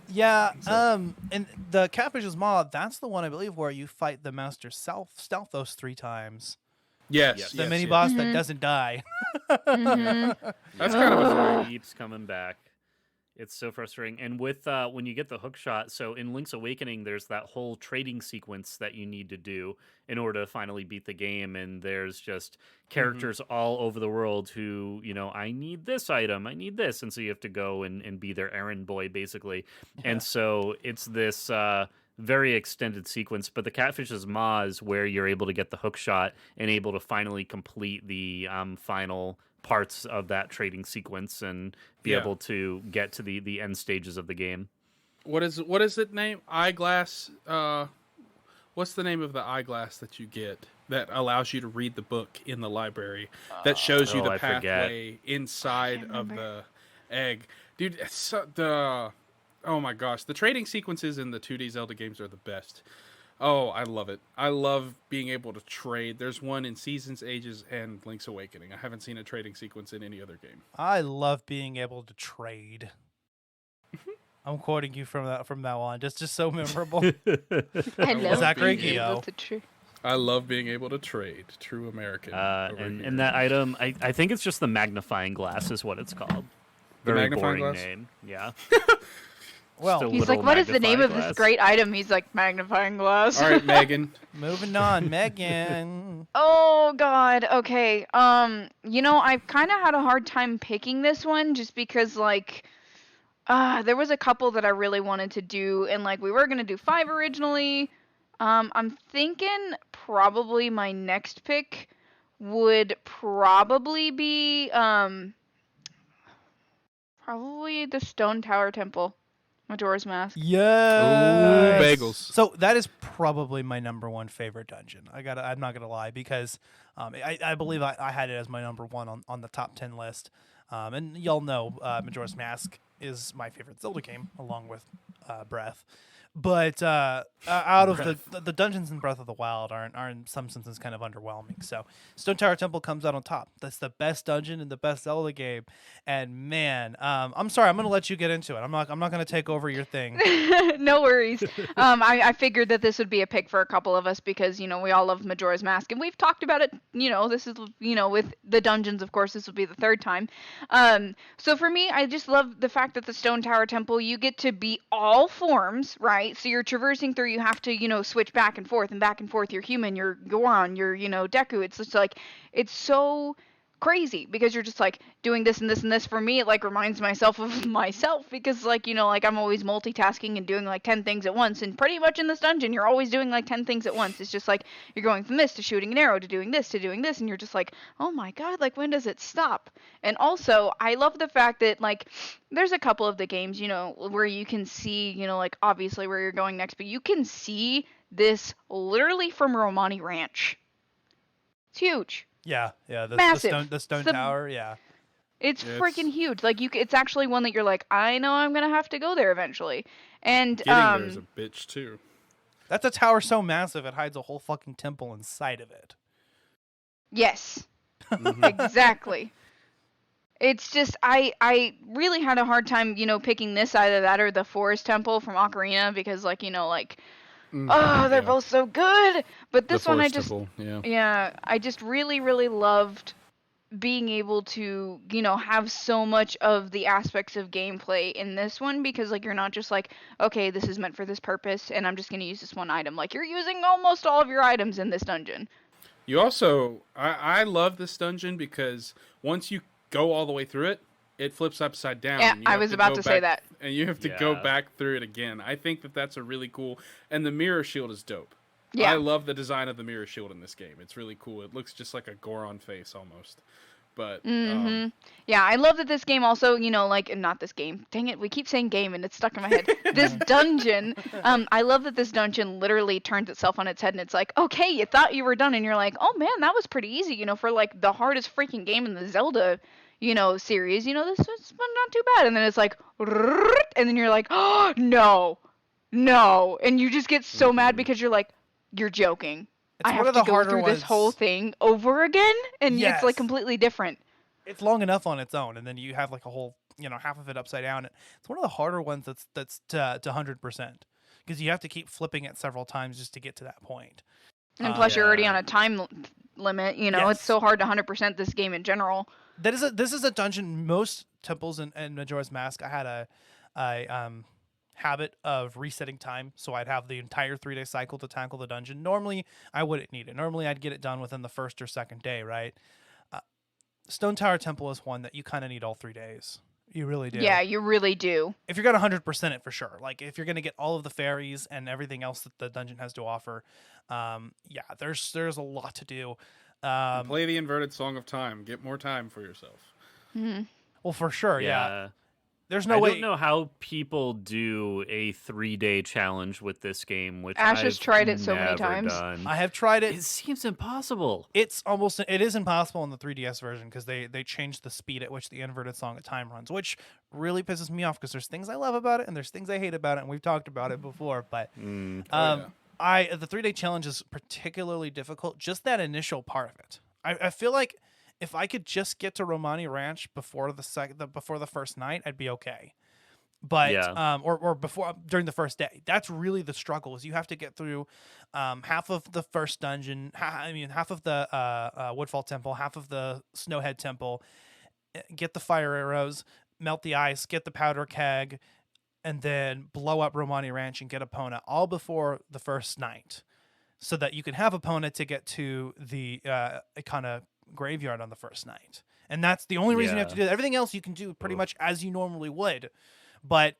Yeah, and the Catfish's Maw, that's the one I believe where you fight the Master Stealth those 3 times. Yes, The yes, mini yes. boss that doesn't die. That's kind of annoying. Keeps coming back. It's so frustrating. And with when you get the hook shot, so in Link's Awakening, there's that whole trading sequence that you need to do in order to finally beat the game. And there's just characters all over the world who, I need this item, I need this. And so you have to go and be their errand boy, basically. Yeah. And so it's this very extended sequence. But the Catfish's Maw is where you're able to get the hook shot and able to finally complete the final parts of that trading sequence and be able to get to the end stages of the game. What is it name? Eyeglass. What's the name of the eyeglass that you get that allows you to read the book in the library that shows you the pathway inside of the egg? Dude, oh my gosh, the trading sequences in the 2D Zelda games are the best. Oh, I love it. I love being able to trade. There's one in Seasons, Ages, and Link's Awakening. I haven't seen a trading sequence in any other game. I love being able to trade. I'm quoting you from now on. Just so memorable. I love Zachary being able Gio. to trade. I love being able to trade. True American. And that item, I think it's just the magnifying glass is what it's called. Very magnifying boring glass? name. Yeah. Well, He's like, what is the name of this great item? He's like, magnifying glass. All right, Megan. moving on, Megan. Oh God. Okay. I've kind of had a hard time picking this one just because there was a couple that I really wanted to do, and we were gonna do 5 originally. I'm thinking probably my next pick would probably be probably the Stone Tower Temple. Majora's Mask. Yes. Ooh, bagels. So that is probably my number 1 favorite dungeon. I'm not gonna lie, because I believe I had it as my number 1 on the top 10 list. And y'all know Majora's Mask is my favorite Zelda game, along with Breath. But out of the dungeons in Breath of the Wild are in some senses kind of underwhelming. So Stone Tower Temple comes out on top. That's the best dungeon in the best Zelda game. And man, I'm sorry, I'm gonna let you get into it. I'm not gonna take over your thing. No worries. I figured that this would be a pick for a couple of us because we all love Majora's Mask and we've talked about it. This is with the dungeons, of course, this will be the 3rd time. So for me, I just love the fact that the Stone Tower Temple, you get to be all forms, right? So you're traversing through, you have to, switch back and forth. You're human, you're Goron, you're, Deku. It's just it's so crazy because you're just doing this and this and this. For me, it reminds myself of myself because I'm always multitasking and doing 10 things at once. And pretty much in this dungeon, you're always doing 10 things at once. It's just you're going from this to shooting an arrow to doing this to doing this. And you're just oh my God, when does it stop? And also, I love the fact that there's a couple of the games, where you can see, obviously where you're going next, but you can see this literally from Romani Ranch. It's huge. Yeah, Massive. The Stone Tower, yeah. It's freaking huge. It's actually one that you're I know I'm gonna have to go there eventually. And Getting there is a bitch too. That's a tower so massive it hides a whole fucking temple inside of it. Yes. Exactly. It's just I really had a hard time, picking this either that or the Forest Temple from Ocarina because they're both so good. But this one I just I just really, really loved being able to, have so much of the aspects of gameplay in this one because you're not just okay, this is meant for this purpose and I'm just going to use this one item. You're using almost all of your items in this dungeon. You also I love this dungeon because once you go all the way through it, it flips upside down. Yeah, I was about to say that. And you have to go back through it again. I think that's a really cool, and the mirror shield is dope. Yeah. I love the design of the mirror shield in this game. It's really cool. It looks just like a Goron face almost. But yeah, I love that this game also, not this game. Dang it, we keep saying game and it's stuck in my head. This dungeon, I love that this dungeon literally turns itself on its head and it's okay, you thought you were done and you're oh man, that was pretty easy, for the hardest freaking game in the Zelda, series, this was not too bad. And then it's and then you're oh, no. And you just get so mad because you're you're joking. I have to go through this whole thing over again, and it's completely different. It's long enough on its own, and then you have a whole half of it upside down. It's one of the harder ones that's to 100% because you have to keep flipping it several times just to get to that point. And plus, you're already Yeah. on a time limit. It's Yes. so hard to 100% this game in general. This is a dungeon. Most temples in Majora's Mask, I had a habit of resetting time, so I'd have the entire 3-day cycle to tackle the dungeon. Normally, I wouldn't need it. Normally, I'd get it done within the first or second day, right? Stone Tower Temple is one that you kind of need all 3 days. You really do. Yeah, you really do. If you're gonna 100% it for sure, like if you're gonna get all of the fairies and everything else that the dungeon has to offer, there's a lot to do. Play the inverted Song of Time. Get more time for yourself. Well, for sure, yeah. There's no I way. don't know how people do a 3-day challenge with this game, which Ash has I've tried it so many never times. done. I have tried it. It seems impossible. It is impossible in the 3DS version because they changed the speed at which the inverted Song of Time runs, which really pisses me off because there's things I love about it and there's things I hate about it, and we've talked about it before. But the 3-day challenge is particularly difficult. Just that initial part of it. I feel like if I could just get to Romani Ranch before the first night, I'd be okay. But or before during the first day, that's really the struggle. Is you have to get through half of the first dungeon, half of the Woodfall Temple, half of the Snowhead Temple, get the fire arrows, melt the ice, get the powder keg, and then blow up Romani Ranch and get Epona all before the first night, so that you can have Epona to get to the Ikana graveyard on the first night. And that's the only reason you have to do that. Everything else you can do pretty much as you normally would. But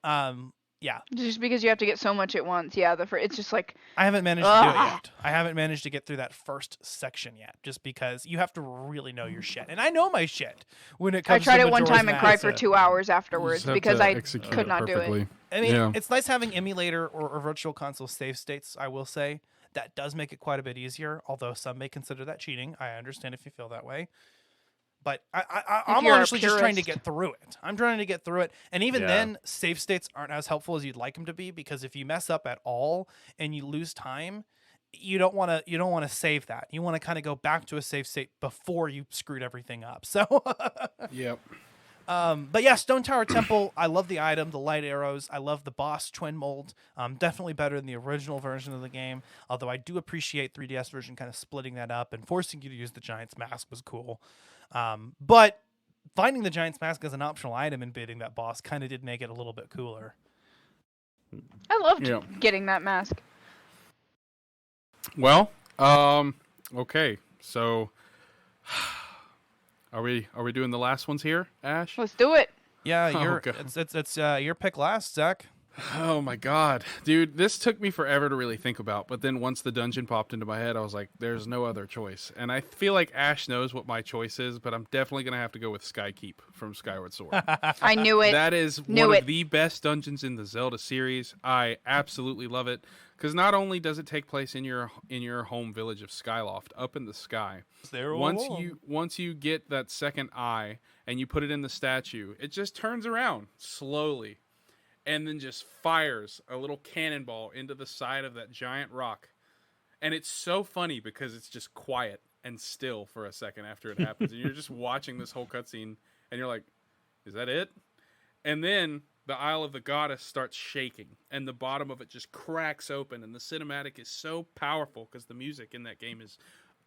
just because you have to get so much at once. Yeah, it's just like I haven't managed to do it yet. I haven't managed to get through that first section yet, just because you have to really know your shit. And I know my shit when it comes to I tried it one Majora's time and Mask. cried for 2 hours afterwards because I could not do it. I mean, it's nice having emulator or virtual console save states, I will say. That does make it quite a bit easier, although some may consider that cheating. I understand if you feel that way. But I'm honestly just trying to get through it. I'm trying to get through it. And even then, save states aren't as helpful as you'd like them to be, because if you mess up at all and you lose time, you don't want to save that. You want to kind of go back to a save state before you screwed everything up. So Yep. But yeah, Stone Tower Temple, I love the item, the light arrows. I love the boss twin mold. Definitely better than the original version of the game. Although I do appreciate 3DS version kind of splitting that up and forcing you to use the Giant's Mask was cool. But finding the Giant's Mask as an optional item and beating that boss kind of did make it a little bit cooler. I loved getting that mask. Well, okay, so are we doing the last ones here, Ash? Let's do it. Yeah, God. it's your pick last, Zach. Oh my God, dude, this took me forever to really think about, but then once the dungeon popped into my head, I was like, there's no other choice. And I feel like Ash knows what my choice is, but I'm definitely going to have to go with Skykeep from Skyward Sword. I knew it. That is one of the best dungeons in the Zelda series. I absolutely love it, because not only does it take place in your home village of Skyloft, up in the sky. Once you get that second eye and you put it in the statue, it just turns around slowly and then just fires a little cannonball into the side of that giant rock. And it's so funny because it's just quiet and still for a second after it happens. And you're just watching this whole cutscene and you're like, is that it? And then the Isle of the Goddess starts shaking and the bottom of it just cracks open, and the cinematic is so powerful because the music in that game is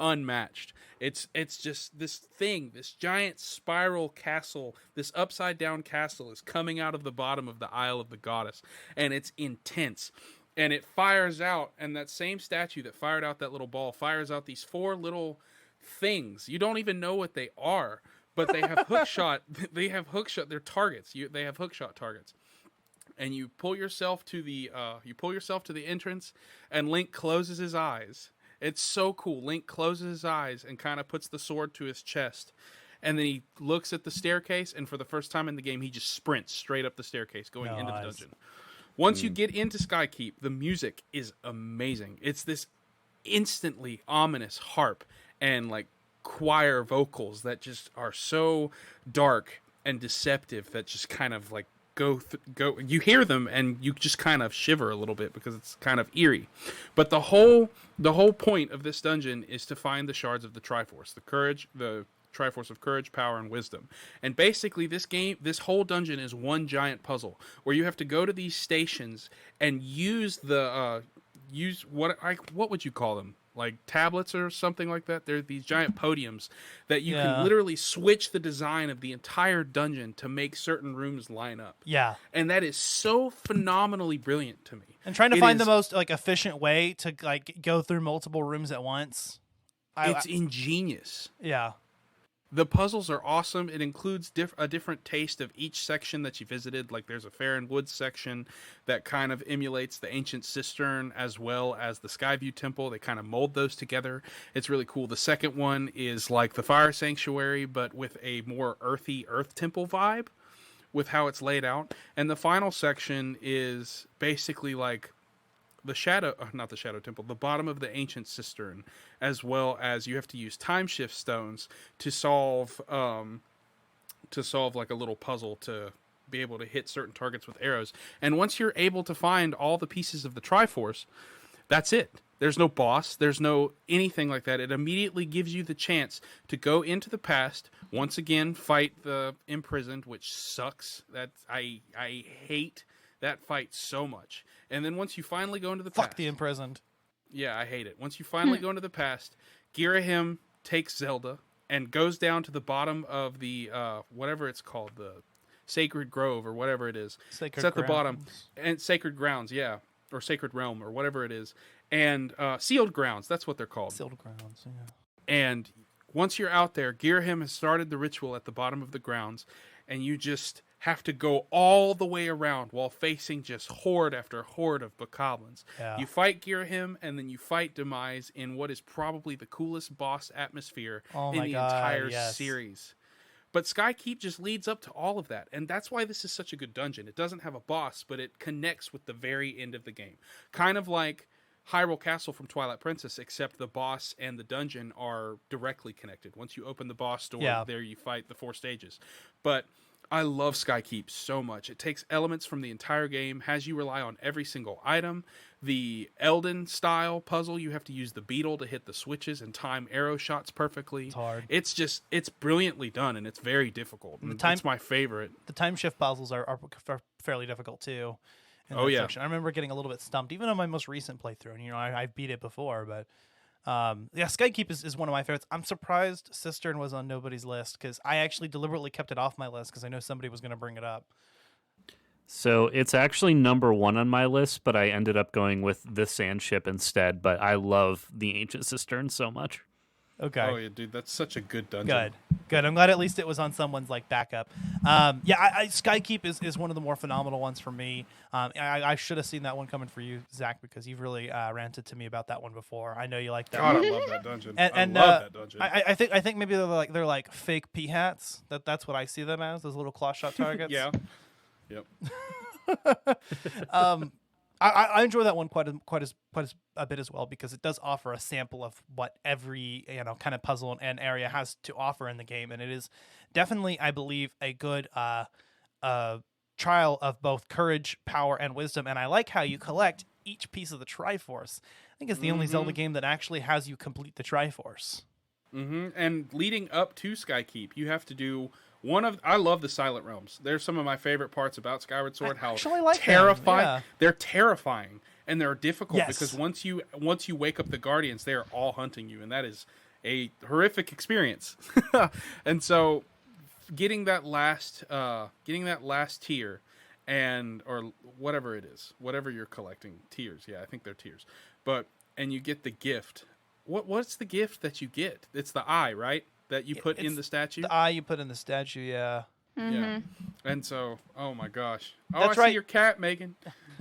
unmatched. It's just this giant spiral castle, this upside down castle is coming out of the bottom of the Isle of the Goddess, and it's intense. And it fires out, and that same statue that fired out that little ball fires out these 4 little things. You don't even know what they are, but they have hookshot. They're targets. They have hookshot targets. And you pull yourself to the entrance, and Link closes his eyes. It's so cool. Link closes his eyes and kind of puts the sword to his chest. And then he looks at the staircase, and for the first time in the game, he just sprints straight up the staircase going into the dungeon. Once you get into Skykeep, the music is amazing. It's this instantly ominous harp and like choir vocals that just are so dark and deceptive that just kind of like go. You hear them and you just kind of shiver a little bit because it's kind of eerie. But the whole point of this dungeon is to find the shards of the Triforce, the Triforce of Courage, Power, and Wisdom. And basically, this whole dungeon is one giant puzzle where you have to go to these stations and use what would you call them? Like tablets or something like that. They're these giant podiums that you can literally switch the design of the entire dungeon to make certain rooms line up. Yeah. And that is so phenomenally brilliant to me. And trying to find the most like efficient way to like go through multiple rooms at once. It's ingenious. Yeah. The puzzles are awesome. It includes a different taste of each section that you visited. Like there's a Fair and Woods section that kind of emulates the Ancient Cistern as well as the Skyview Temple. They kind of mold those together. It's really cool. The second one is like the Fire Sanctuary, but with a more earthy Earth Temple vibe with how it's laid out. And the final section is basically like the bottom of the Ancient Cistern, as well as you have to use time shift stones to solve like a little puzzle to be able to hit certain targets with arrows. And once you're able to find all the pieces of the Triforce, that's it. There's no boss. There's no anything like that. It immediately gives you the chance to go into the past, once again, fight the Imprisoned, which sucks. I hate that fight so much. And then once you finally go into the past... Fuck the Imprisoned. Yeah, I hate it. Once you finally go into the past, Girahim takes Zelda and goes down to the bottom of the, whatever it's called, the Sacred Grove or whatever it is. Sacred It's at the Grounds. bottom. And Sacred Grounds, yeah. Or Sacred Realm or whatever it is. And Sealed Grounds, that's what they're called. Sealed Grounds, yeah. And once you're out there, Girahim has started the ritual at the bottom of the grounds, and you just have to go all the way around while facing just horde after horde of bokoblins. Yeah. You fight Girahim, and then you fight Demise in what is probably the coolest boss atmosphere in the entire series. But Skykeep just leads up to all of that, and that's why this is such a good dungeon. It doesn't have a boss, but it connects with the very end of the game. Kind of like Hyrule Castle from Twilight Princess, except the boss and the dungeon are directly connected. Once you open the boss door, there you fight the 4 stages. But I love Skykeep so much. It takes elements from the entire game, has you rely on every single item. The Elden style puzzle, you have to use the beetle to hit the switches and time arrow shots perfectly. It's hard. It's brilliantly done, and it's very difficult. And it's my favorite. The time shift puzzles are fairly difficult too. Section. I remember getting a little bit stumped, even on my most recent playthrough. And I've beat it before, but Skykeep is one of my favorites. I'm surprised Cistern was on nobody's list because I actually deliberately kept it off my list because I know somebody was going to bring it up. So it's actually number 1 on my list, but I ended up going with the Sand Ship instead. But I love the Ancient Cistern so much. Okay. Oh yeah, dude, that's such a good dungeon. Good. I'm glad at least it was on someone's like backup. Skykeep is one of the more phenomenal ones for me. I should have seen that one coming for you, Zach, because you've really ranted to me about that one before. I know you like that. God, one. I love that dungeon. And I love that dungeon. I think maybe they're like fake pea hats. That's what I see them as. Those little claw shot targets. Yeah. Yep. I enjoy that one quite a bit as well because it does offer a sample of what every kind of puzzle and area has to offer in the game, and it is definitely, I believe, a good trial of both courage, power, and wisdom. And I like how you collect each piece of the Triforce. I think it's the only Zelda game that actually has you complete the Triforce. And leading up to Skykeep, you have to do I love the Silent Realms. They're some of my favorite parts about Skyward Sword. How terrifying they're terrifying, and they're difficult because once you wake up the Guardians, they are all hunting you, and that is a horrific experience. And so, getting that last tier, or whatever it is, whatever you're collecting, tiers. Yeah, I think they're tiers. And you get the gift. What's the gift that you get? It's the eye, right? That you put in the statue? The eye you put in the statue, yeah. Mm-hmm. Yeah. And so, oh my gosh. Oh, That's I right. see your cat, Megan.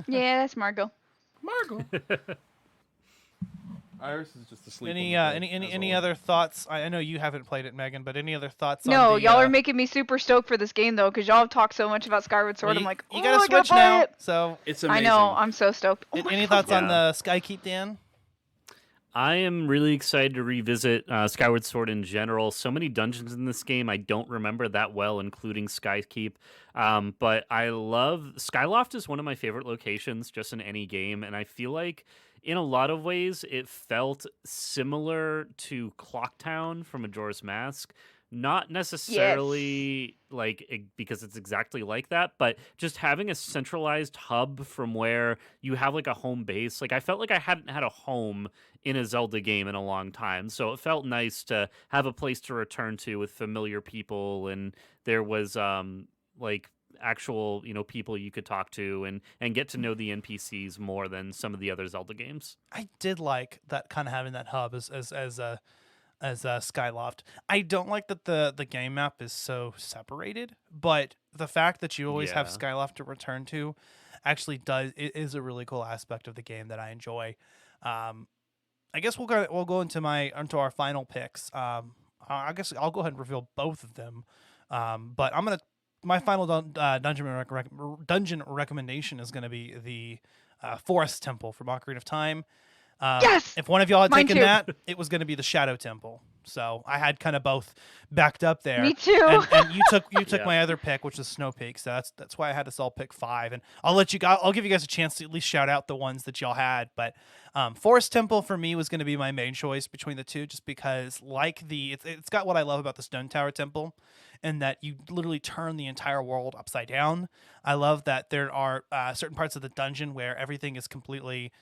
Yeah, that's Margot. Margot. Iris is just asleep. Any other thoughts? I know you haven't played it, Megan, but any other thoughts No, on y'all are making me super stoked for this game, though, because y'all have talked so much about Skyward Sword. I'm like, you gotta switch play now. it. So It's amazing. I know, I'm so stoked. any thoughts on the Skykeep, Dan? I am really excited to revisit Skyward Sword in general. So many dungeons in this game I don't remember that well, including Skykeep. But I love... Skyloft is one of my favorite locations just in any game, and I feel like in a lot of ways it felt similar to Clocktown from Majora's Mask, Not necessarily because it's exactly like that, but just having a centralized hub from where you have like a home base. Like I felt like I hadn't had a home in a Zelda game in a long time. So it felt nice to have a place to return to with familiar people, and there was like actual, people you could talk to and get to know the NPCs more than some of the other Zelda games. I did like that kind of having that hub as Skyloft. I don't like that the game map is so separated, but the fact that you always have Yeah. Skyloft to return to actually it is a really cool aspect of the game that I enjoy. I guess we'll go into our final picks. I guess I'll go ahead and reveal both of them. But my final dungeon recommendation is gonna be the Forest Temple from Ocarina of Time. Yes! If one of y'all had Mine taken too. that, it was going to be the Shadow Temple. So I had kind of both backed up there. Me too. And you took Yeah. my other pick, which is Snow Peak. So that's why I had us all pick 5. And I'll give you guys a chance to at least shout out the ones that y'all had. But Forest Temple for me was going to be my main choice between the two, just because it's got what I love about the Stone Tower Temple, and that you literally turn the entire world upside down. I love that there are certain parts of the dungeon where everything is completely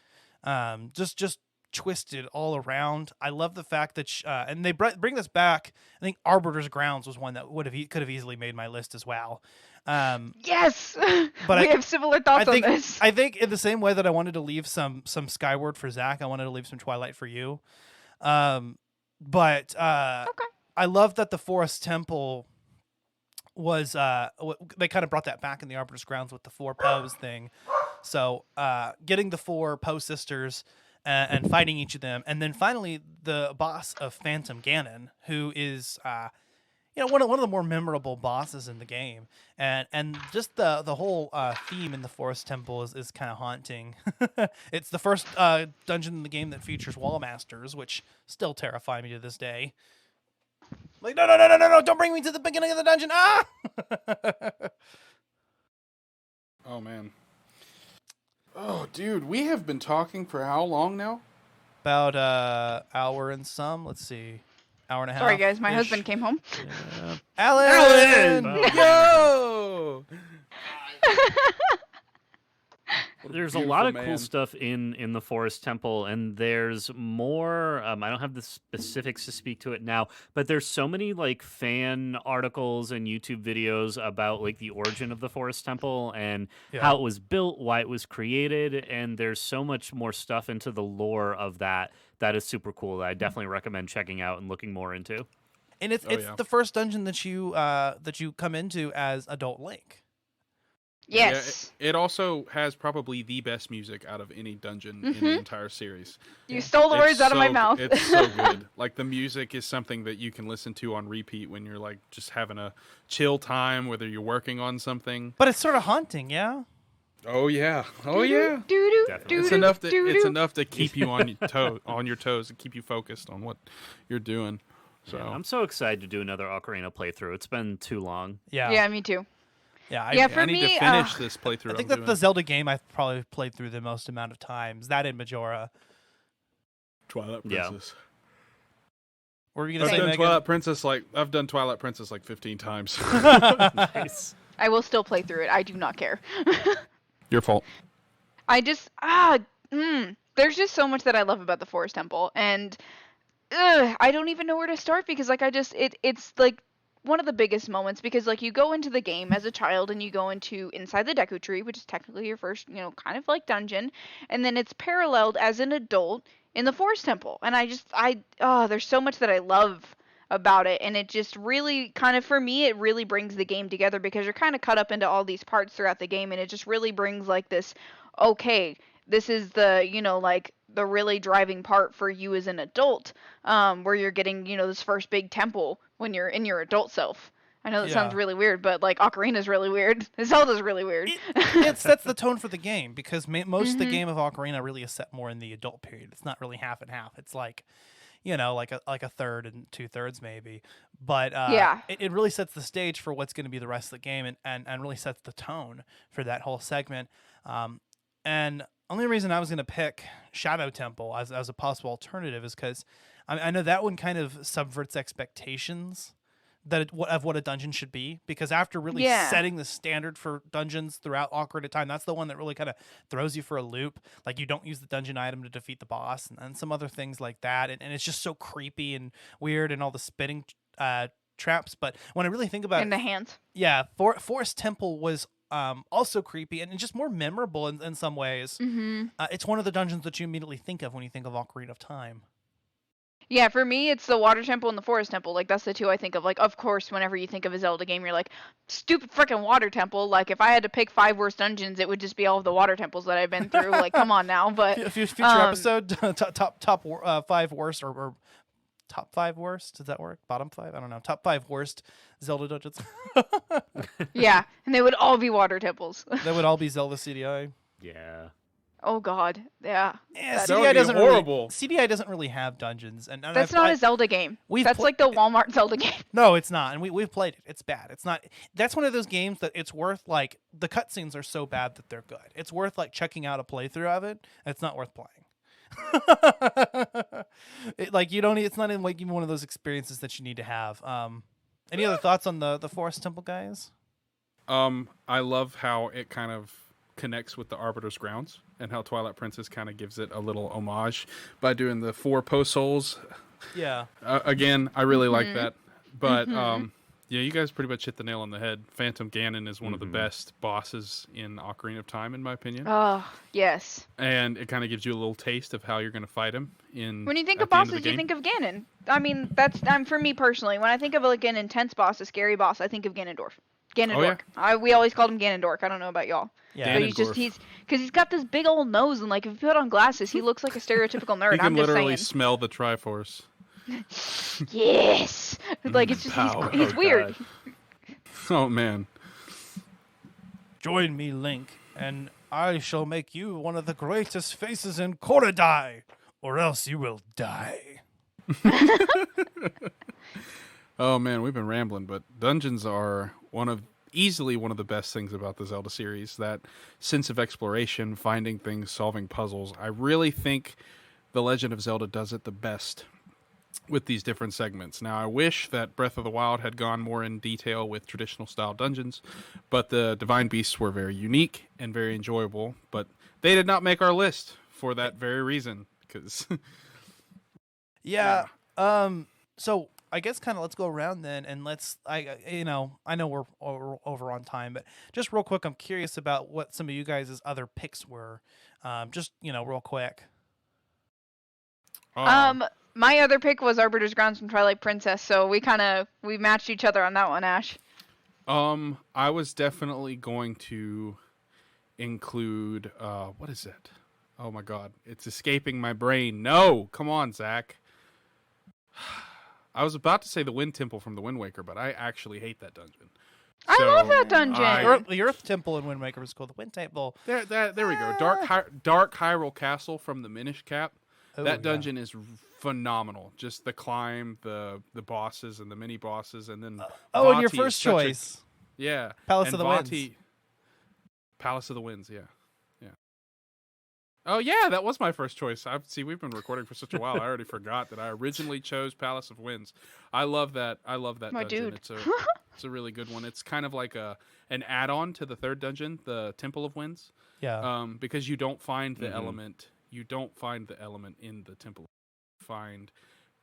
just twisted all around. I love the fact that and they bring this back. I think Arbiter's Grounds was one that could have easily made my list as well. Yes. But we have similar thoughts on this. I think in the same way that I wanted to leave some Skyward for Zach, I wanted to leave some Twilight for you. But Okay. I love that the Forest Temple was they kind of brought that back in the Arbiter's Grounds with the 4 Poes thing. So getting the 4 Poe sisters and fighting each of them, and then finally the boss of Phantom Ganon, who is one of the more memorable bosses in the game, and just the whole theme in the Forest Temple is kind of haunting. It's the first dungeon in the game that features wall masters, which still terrify me to this day. Like, no, don't bring me to the beginning of the dungeon. Ah! Oh man. Oh, dude, we have been talking for how long now? About hour and some. Let's see, hour and a half. Sorry, guys. My husband came home. Alan! Yo! There's a lot of cool stuff in the Forest Temple, and there's more. I don't have the specifics to speak to it now, but there's so many like fan articles and YouTube videos about like the origin of the Forest Temple and how it was built, why it was created, and there's so much more stuff into the lore of that is super cool. That I definitely recommend checking out and looking more into. And it's the first dungeon that you come into as adult Link. Yes. Yeah, it also has probably the best music out of any dungeon in the entire series. You stole the words out of my mouth. It's so good. Like, the music is something that you can listen to on repeat when you're like just having a chill time, whether you're working on something. But it's sort of haunting, yeah. Oh yeah. Oh yeah. Definitely. It's enough to keep you on your toes and keep you focused on what you're doing. So I'm so excited to do another Ocarina playthrough. It's been too long. Yeah, me too. Yeah, For I need me, to finish this playthrough. I think that's the Zelda game I've probably played through the most amount of times. That in Majora. Twilight Yeah. Princess. What were you gonna I've say, done Megan? I've done Twilight Princess like 15 times. Nice. I will still play through it. I do not care. Your fault. I just there's just so much that I love about the Forest Temple, and I don't even know where to start because like it's like one of the biggest moments because like you go into the game as a child and you go inside the Deku Tree, which is technically your first, kind of like dungeon, and then it's paralleled as an adult in the Forest Temple. And there's so much that I love about it, and it just really kind of, for me, it really brings the game together because you're kind of cut up into all these parts throughout the game, and it just really brings like this, okay, this is the, like the really driving part for you as an adult, where you're getting, this first big temple when you're in your adult self. I know that sounds really weird, but like Ocarina's really weird. Zelda's really weird. It sets the tone for the game because most of the game of Ocarina really is set more in the adult period. It's not really half and half. It's like, like a third and 2/3 maybe. But it really sets the stage for what's going to be the rest of the game and really sets the tone for that whole segment. And only reason I was going to pick Shadow Temple as a possible alternative is because I know that one kind of subverts expectations of what a dungeon should be, because after really Yeah. setting the standard for dungeons throughout Ocarina of Time, that's the one that really kind of throws you for a loop. Like, you don't use the dungeon item to defeat the boss, and some other things like that, and it's just so creepy and weird, and all the spinning traps. But when I really think about In the hands. yeah, Forest Temple was also creepy and just more memorable in some ways. Mm-hmm. It's one of the dungeons that you immediately think of when you think of Ocarina of Time. Yeah, for me, it's the Water Temple and the Forest Temple. Like, that's the two I think of. Like, of course, whenever you think of a Zelda game, you're like, stupid freaking Water Temple. Like, if I had to pick 5 worst dungeons, it would just be all of the Water Temples that I've been through. Like, come on now. But Future episode, top 5 worst or top 5 worst. Does that work? Bottom 5? I don't know. Top 5 worst Zelda dungeons. yeah, and they would all be Water Temples. They would all be Zelda CDI. Yeah. Oh God, yeah. Yeah, That CDI would be doesn't horrible. CDI doesn't really have dungeons, and That's not a Zelda game. That's like the Walmart Zelda game. No, it's not, and we've played it. It's bad. It's not. That's one of those games that it's worth, like, the cutscenes are so bad that they're good. It's worth, like, checking out a playthrough of it. It's not worth playing. It's not even like even one of those experiences that you need to have. Any other thoughts on the Forest Temple, guys? I love how it kind of connects with the Arbiter's Grounds, and how Twilight Princess kind of gives it a little homage by doing the 4 post holes. Yeah. Again, I really like that. But yeah, you guys pretty much hit the nail on the head. Phantom Ganon is one of the best bosses in Ocarina of Time, in my opinion. Oh, yes. And it kind of gives you a little taste of how you're going to fight him. When you think of bosses, you think of Ganon. I mean, that's for me personally. When I think of like an intense boss, a scary boss, I think of Ganondorf. Ganondorf. Oh, We always called him Ganondorf. I don't know about y'all. Yeah. But because he's got this big old nose, and like if you put on glasses, he looks like a stereotypical nerd. You can I'm just literally saying. smell the Triforce. Yes. Like it's just he's weird. Oh man. Join me, Link, and I shall make you one of the greatest faces in Korodai, or else you will die. Oh man, we've been rambling, but dungeons are easily one of the best things about the Zelda series. That sense of exploration, finding things, solving puzzles. I really think the Legend of Zelda does it the best with these different segments. Now, I wish that Breath of the Wild had gone more in detail with traditional style dungeons, but the Divine Beasts were very unique and very enjoyable, but they did not make our list for that very reason, because Yeah. So I guess kind of let's go around then, and I know we're over on time, but just real quick, I'm curious about what some of you guys' other picks were. Just real quick. My other pick was Arbiter's Grounds from Twilight Princess, so we matched each other on that one, Ash. I was definitely going to include what is it? Oh my god, it's escaping my brain. No, come on, Zach. I was about to say the Wind Temple from the Wind Waker, but I actually hate that dungeon. I love that dungeon. The Earth Temple in Wind Waker was called the Wind Temple. There we go. Dark Hyrule Castle from the Minish Cap. That dungeon is phenomenal. Just the climb, the bosses and the mini bosses, and then and your first choice. Palace of the Winds. Palace of the Winds. Yeah. Oh yeah, that was my first choice. We've been recording for such a while. I already forgot that I originally chose Palace of Winds. I love that. My dungeon. Dude. It's a really good one. It's kind of like an add-on to the third dungeon, the Temple of Winds. Yeah. Because you don't find the element. You don't find the element in the temple. You find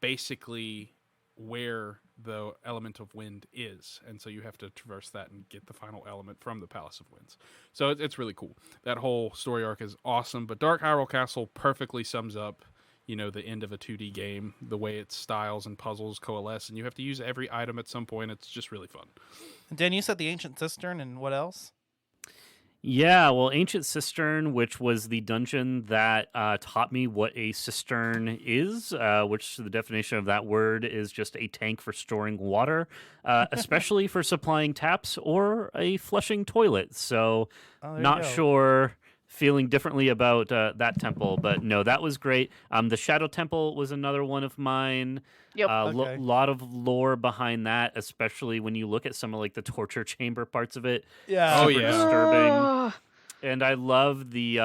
basically where the element of wind is, and so you have to traverse that and get the final element from the Palace of Winds. So it's really cool. That whole story arc is awesome, but Dark Hyrule Castle perfectly sums up, the end of a 2D game, the way its styles and puzzles coalesce, and you have to use every item at some point. It's just really fun. Dan, you said the Ancient Cistern, and what else? Yeah, well, Ancient Cistern, which was the dungeon that taught me what a cistern is, which the definition of that word is just a tank for storing water, especially for supplying taps or a flushing toilet. So not sure, feeling differently about that temple, but no, that was great. The Shadow Temple was another one of mine. Yep. Lot of lore behind that, especially when you look at some of like the torture chamber parts of it. Yeah. Super disturbing. And I love the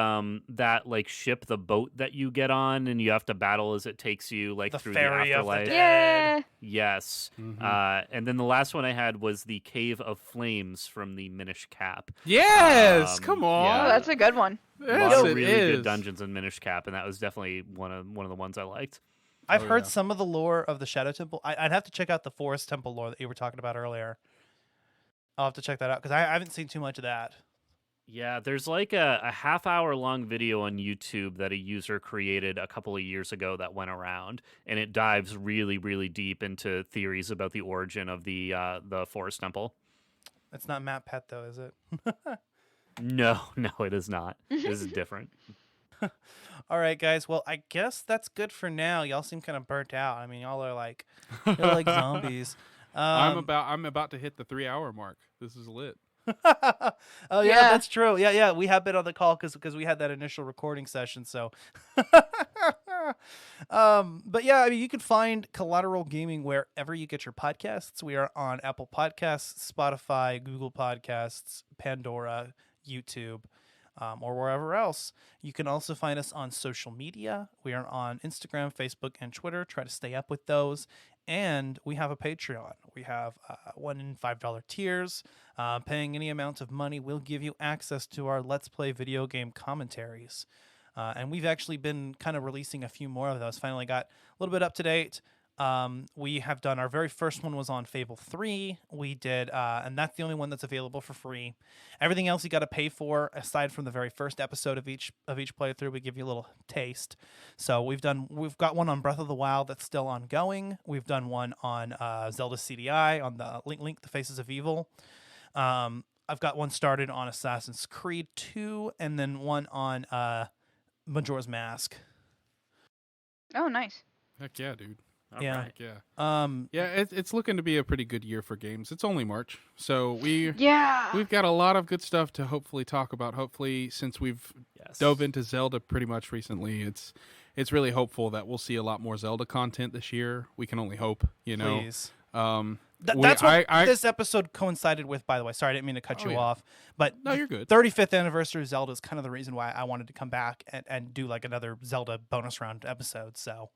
that like ship, the boat that you get on, and you have to battle as it takes you like The through Ferry the of the afterlife. Dead. Yeah. Yes. And then the last one I had was the Cave of Flames from the Minish Cap. Yes, come on. yeah. Oh, that's a good one. A Yes, lot of it really is. good dungeons in Minish Cap, and that was definitely one of the ones I liked. I've Oh, heard yeah. some of the lore of the Shadow Temple. I'd have to check out the Forest Temple lore that you were talking about earlier. I'll have to check that out because I haven't seen too much of that. Yeah, there's like a half-hour long video on YouTube that a user created a couple of years ago that went around, and it dives really, really deep into theories about the origin of the Forest Temple. It's not Matt Pet though, is it? No, it is not. This is different. All right, guys. Well, I guess that's good for now. Y'all seem kind of burnt out. I mean, y'all are like, you're like zombies. I'm about to hit the 3-hour mark. This is lit. Oh yeah, Yeah. that's true. Yeah. We have been on the call because we had that initial recording session. So, but yeah, I mean, you can find Collateral Gaming wherever you get your podcasts. We are on Apple Podcasts, Spotify, Google Podcasts, Pandora, YouTube, or wherever else. You can also find us on social media. We are on Instagram, Facebook, and Twitter. Try to stay up with those. And we have a Patreon. We have $1 and $5 tiers. Paying any amount of money will give you access to our Let's Play video game commentaries. And we've actually been kind of releasing a few more of those. Finally got a little bit up to date. We have done our very first one was on Fable 3. We did, and that's the only one that's available for free. Everything else you got to pay for, aside from the very first episode of each playthrough. We give you a little taste. So we've got one on Breath of the Wild that's still ongoing. We've done one on Zelda CDI on the Link: The Faces of Evil. I've got one started on Assassin's Creed 2, and then one on Majora's Mask. Oh, nice. Heck yeah, dude. All Yeah. right. Heck yeah. Yeah, it's looking to be a pretty good year for games. It's only March, so we've got a lot of good stuff to hopefully talk about. Hopefully, since we've Yes. dove into Zelda pretty much recently, it's really hopeful that we'll see a lot more Zelda content this year. We can only hope, you know. Please. We- That's what I- this episode coincided with, by the way. Sorry, I didn't mean to cut you yeah. off. But No, you're good. 35th anniversary of Zelda is kind of the reason why I wanted to come back and do like another Zelda bonus round episode. So,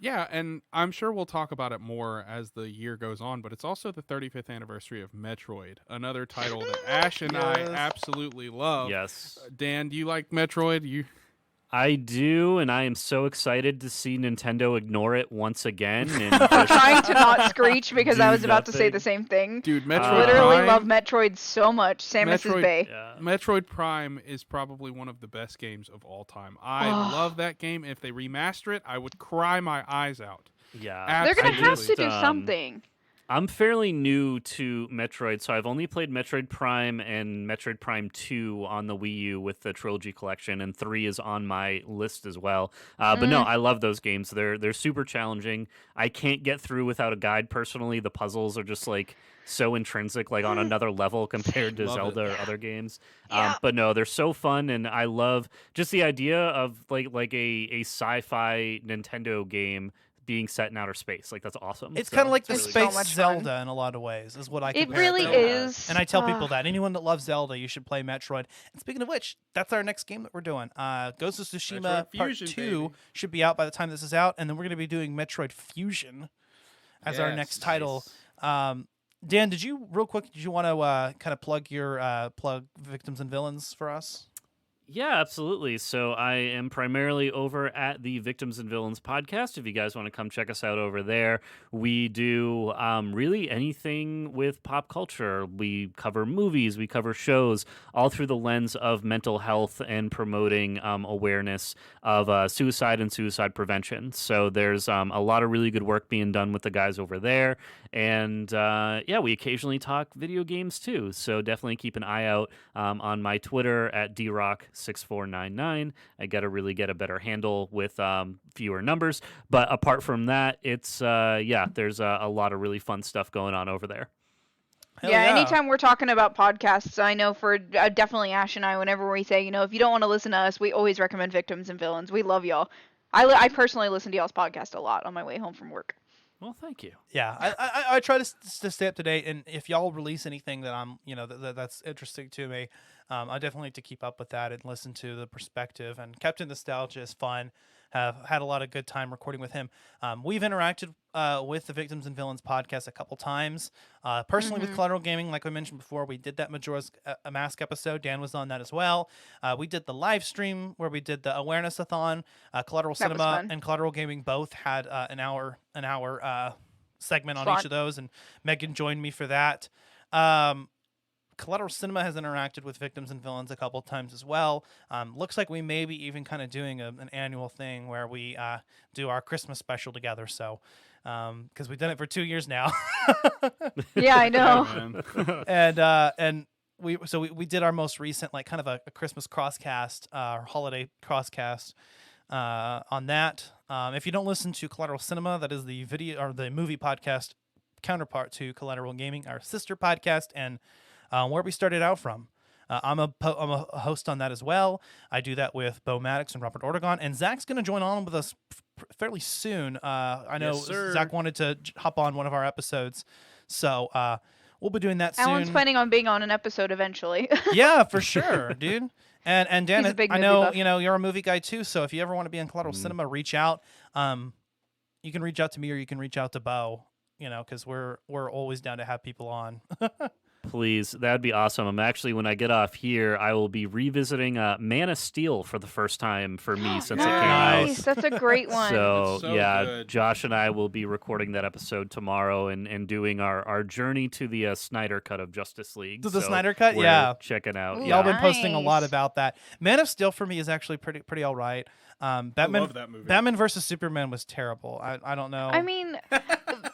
Yeah, and I'm sure we'll talk about it more as the year goes on, but it's also the 35th anniversary of Metroid, another title that Ash and I Yes. absolutely love. Yes. Dan, do you like Metroid? I do, and I am so excited to see Nintendo ignore it once again. And I'm trying to not screech because Do I was about to say nothing. the same thing. Dude, I Metroid literally Prime, love Metroid so much. Samus's Metroid- Bay. yeah. Metroid Prime is probably one of the best games of all time. I love that game. If they remaster it, I would cry my eyes out. Yeah. They're gonna I have just, to do something. I'm fairly new to Metroid, so I've only played Metroid Prime and Metroid Prime 2 on the Wii U with the Trilogy Collection, and 3 is on my list as well. But no, I love those games. They're super challenging. I can't get through without a guide personally. The puzzles are just like so intrinsic, like on another level compared to Love it. Zelda or other games. Yeah. But no, they're so fun, and I love just the idea of like a sci-fi Nintendo game being set in outer space. Like, that's awesome. it's So kind of like the really so space much fun. Zelda in a lot of ways, is what I It compare really to. is. And I tell people that anyone that loves Zelda, you should play Metroid. And speaking of which, that's our next game that we're doing. Ghost of Tsushima Metroid Part Fusion, 2 baby. should be out by the time this is out, and then we're going to be doing Metroid Fusion as our Yes, next title. nice. Dan, did you want to kind of plug your plug Victims and Villains for us? Yeah, absolutely. So I am primarily over at the Victims and Villains podcast. If you guys want to come check us out over there, we do really anything with pop culture. We cover movies, we cover shows, all through the lens of mental health and promoting awareness of suicide and suicide prevention. So there's a lot of really good work being done with the guys over there. And yeah, we occasionally talk video games too. So definitely keep an eye out on my Twitter at drock6499. I got to really get a better handle with fewer numbers. But apart from that, it's there's a lot of really fun stuff going on over there. Hell Yeah, anytime we're talking about podcasts, I know for definitely Ash and I, whenever we say, if you don't want to listen to us, we always recommend Victims and Villains. We love y'all. I personally listen to y'all's podcast a lot on my way home from work. Well, thank you. Yeah, I try to stay up to date, and if y'all release anything that I'm, that's interesting to me, I definitely like to keep up with that and listen to the perspective. And Captain Nostalgia is fun. Have had a lot of good time recording with him. We've interacted with the Victims and Villains podcast a couple times. Personally, with Collateral Gaming, like I mentioned before, we did that Majora's Mask episode. Dan was on that as well. We did the live stream where we did the awareness-a-thon. Collateral That was Cinema fun. and Collateral Gaming both had an hour segment on Slot. each of those, and Megan joined me for that. Collateral Cinema has interacted with Victims and Villains a couple times as well. Looks like we may be even kind of doing an annual thing where we do our Christmas special together. So, because we've done it for 2 years now. Yeah, I know. and we did our most recent, like, kind of a Christmas crosscast, or holiday crosscast on that. If you don't listen to Collateral Cinema, that is the video or the movie podcast counterpart to Collateral Gaming, our sister podcast, and where we started out from. I'm a host on that as well. I do that with Bo Maddox and Robert Ortegon, and Zach's going to join on with us fairly soon. I know Yes, sir. Zach wanted to hop on one of our episodes, so we'll be doing that soon. Alan's planning on being on an episode eventually. Yeah, for sure, dude. And Dan, He's a big I movie know buff. you're a movie guy too. So if you ever want to be on Collateral Cinema, reach out. You can reach out to me or you can reach out to Bo. Because we're always down to have people on. Please, that'd be awesome. I'm actually, when I get off here, I will be revisiting Man of Steel for the first time for me since it came out. Nice, that's a great one. So, It's so yeah, good. Josh and I will be recording that episode tomorrow and doing our journey to the Snyder cut of Justice League. To the So Snyder cut? we're Yeah. checking out. Ooh, Y'all been posting a lot Nice. about that. Man of Steel for me is actually pretty all right. Batman, love that movie. Batman versus Superman was terrible. I don't know. I mean,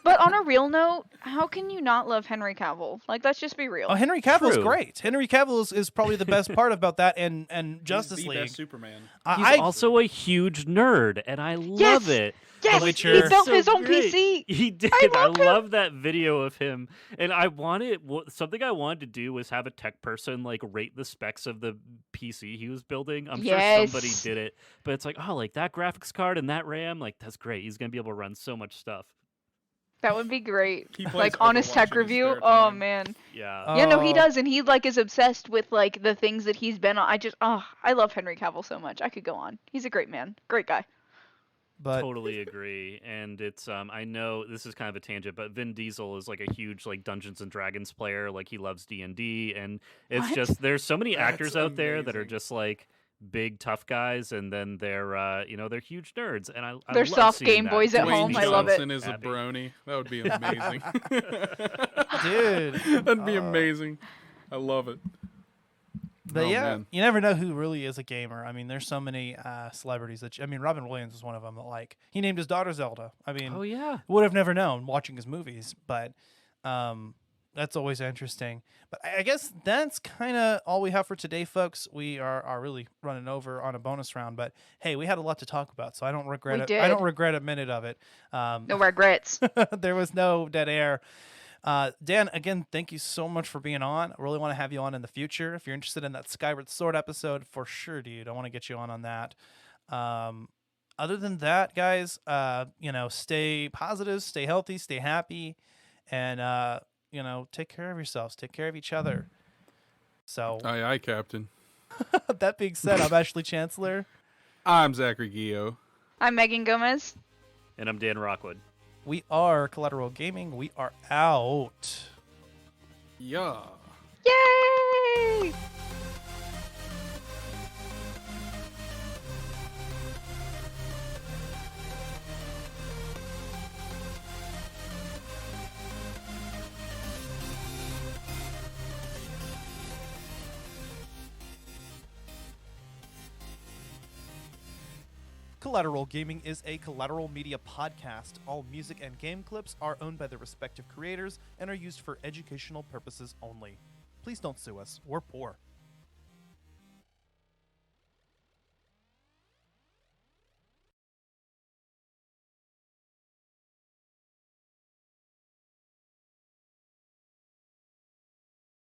but on a real note, how can you not love Henry Cavill? Like, let's just be real. Oh, Henry Cavill's True. great. Henry Cavill is probably the best part about that and Justice He's the League. best Superman. He's also a huge nerd, and I love it. Yes, Witcher. he built So his own great. PC. He did. I I love him. love that video of him. And something I wanted to do was have a tech person like rate the specs of the PC he was building. I'm sure somebody Yes. did it, but it's like, oh, like that graphics card and that RAM, like that's great. He's gonna be able to run so much stuff. That would be great. He plays Like, honest Overwatch tech in his review. spare Oh time. man. Yeah. Yeah, no, he Oh. does, and he like is obsessed with like the things that he's been on. I love Henry Cavill so much. I could go on. He's a great man, great guy. But Totally agree. And it's I know this is kind of a tangent, but Vin Diesel is like a huge like Dungeons and Dragons player. Like he loves D&D, and it's What? just there's so many That's actors out there that are amazing. just like big tough guys, and then they're they're huge nerds, and I They're love soft seeing Game that. Boys at Dwayne home. I love it. Johnson is a Happy. brony. That would be amazing. dude, That'd be amazing. I love it. but Oh, yeah, man. you never know who really is a gamer. I mean, there's so many celebrities Robin Williams is one of them. That, like, he named his daughter Zelda. I mean, Oh yeah. would have never known watching his movies, but that's always interesting. But I guess that's kind of all we have for today, folks. We are really running over on a bonus round, but hey, we had a lot to talk about, so I don't regret We it. I don't did. regret a minute of it. No regrets. There was no dead air. Dan, again, thank you so much for being on. I really want to have you on in the future. If you're interested in that Skyward Sword episode, for sure, dude, I want to get you on that. Other than that, guys, stay positive, stay healthy, stay happy, and take care of yourselves, take care of each other. So Aye, aye, Captain. that being said, I'm Ashley Chancellor. I'm Zachary Gio. I'm Megan Gomez. And I'm Dan Rockwood. We are Collateral Gaming. We are out. Yeah. Yay! Collateral Gaming is a Collateral Media podcast. All music and game clips are owned by their respective creators and are used for educational purposes only. Please don't sue us. We're poor.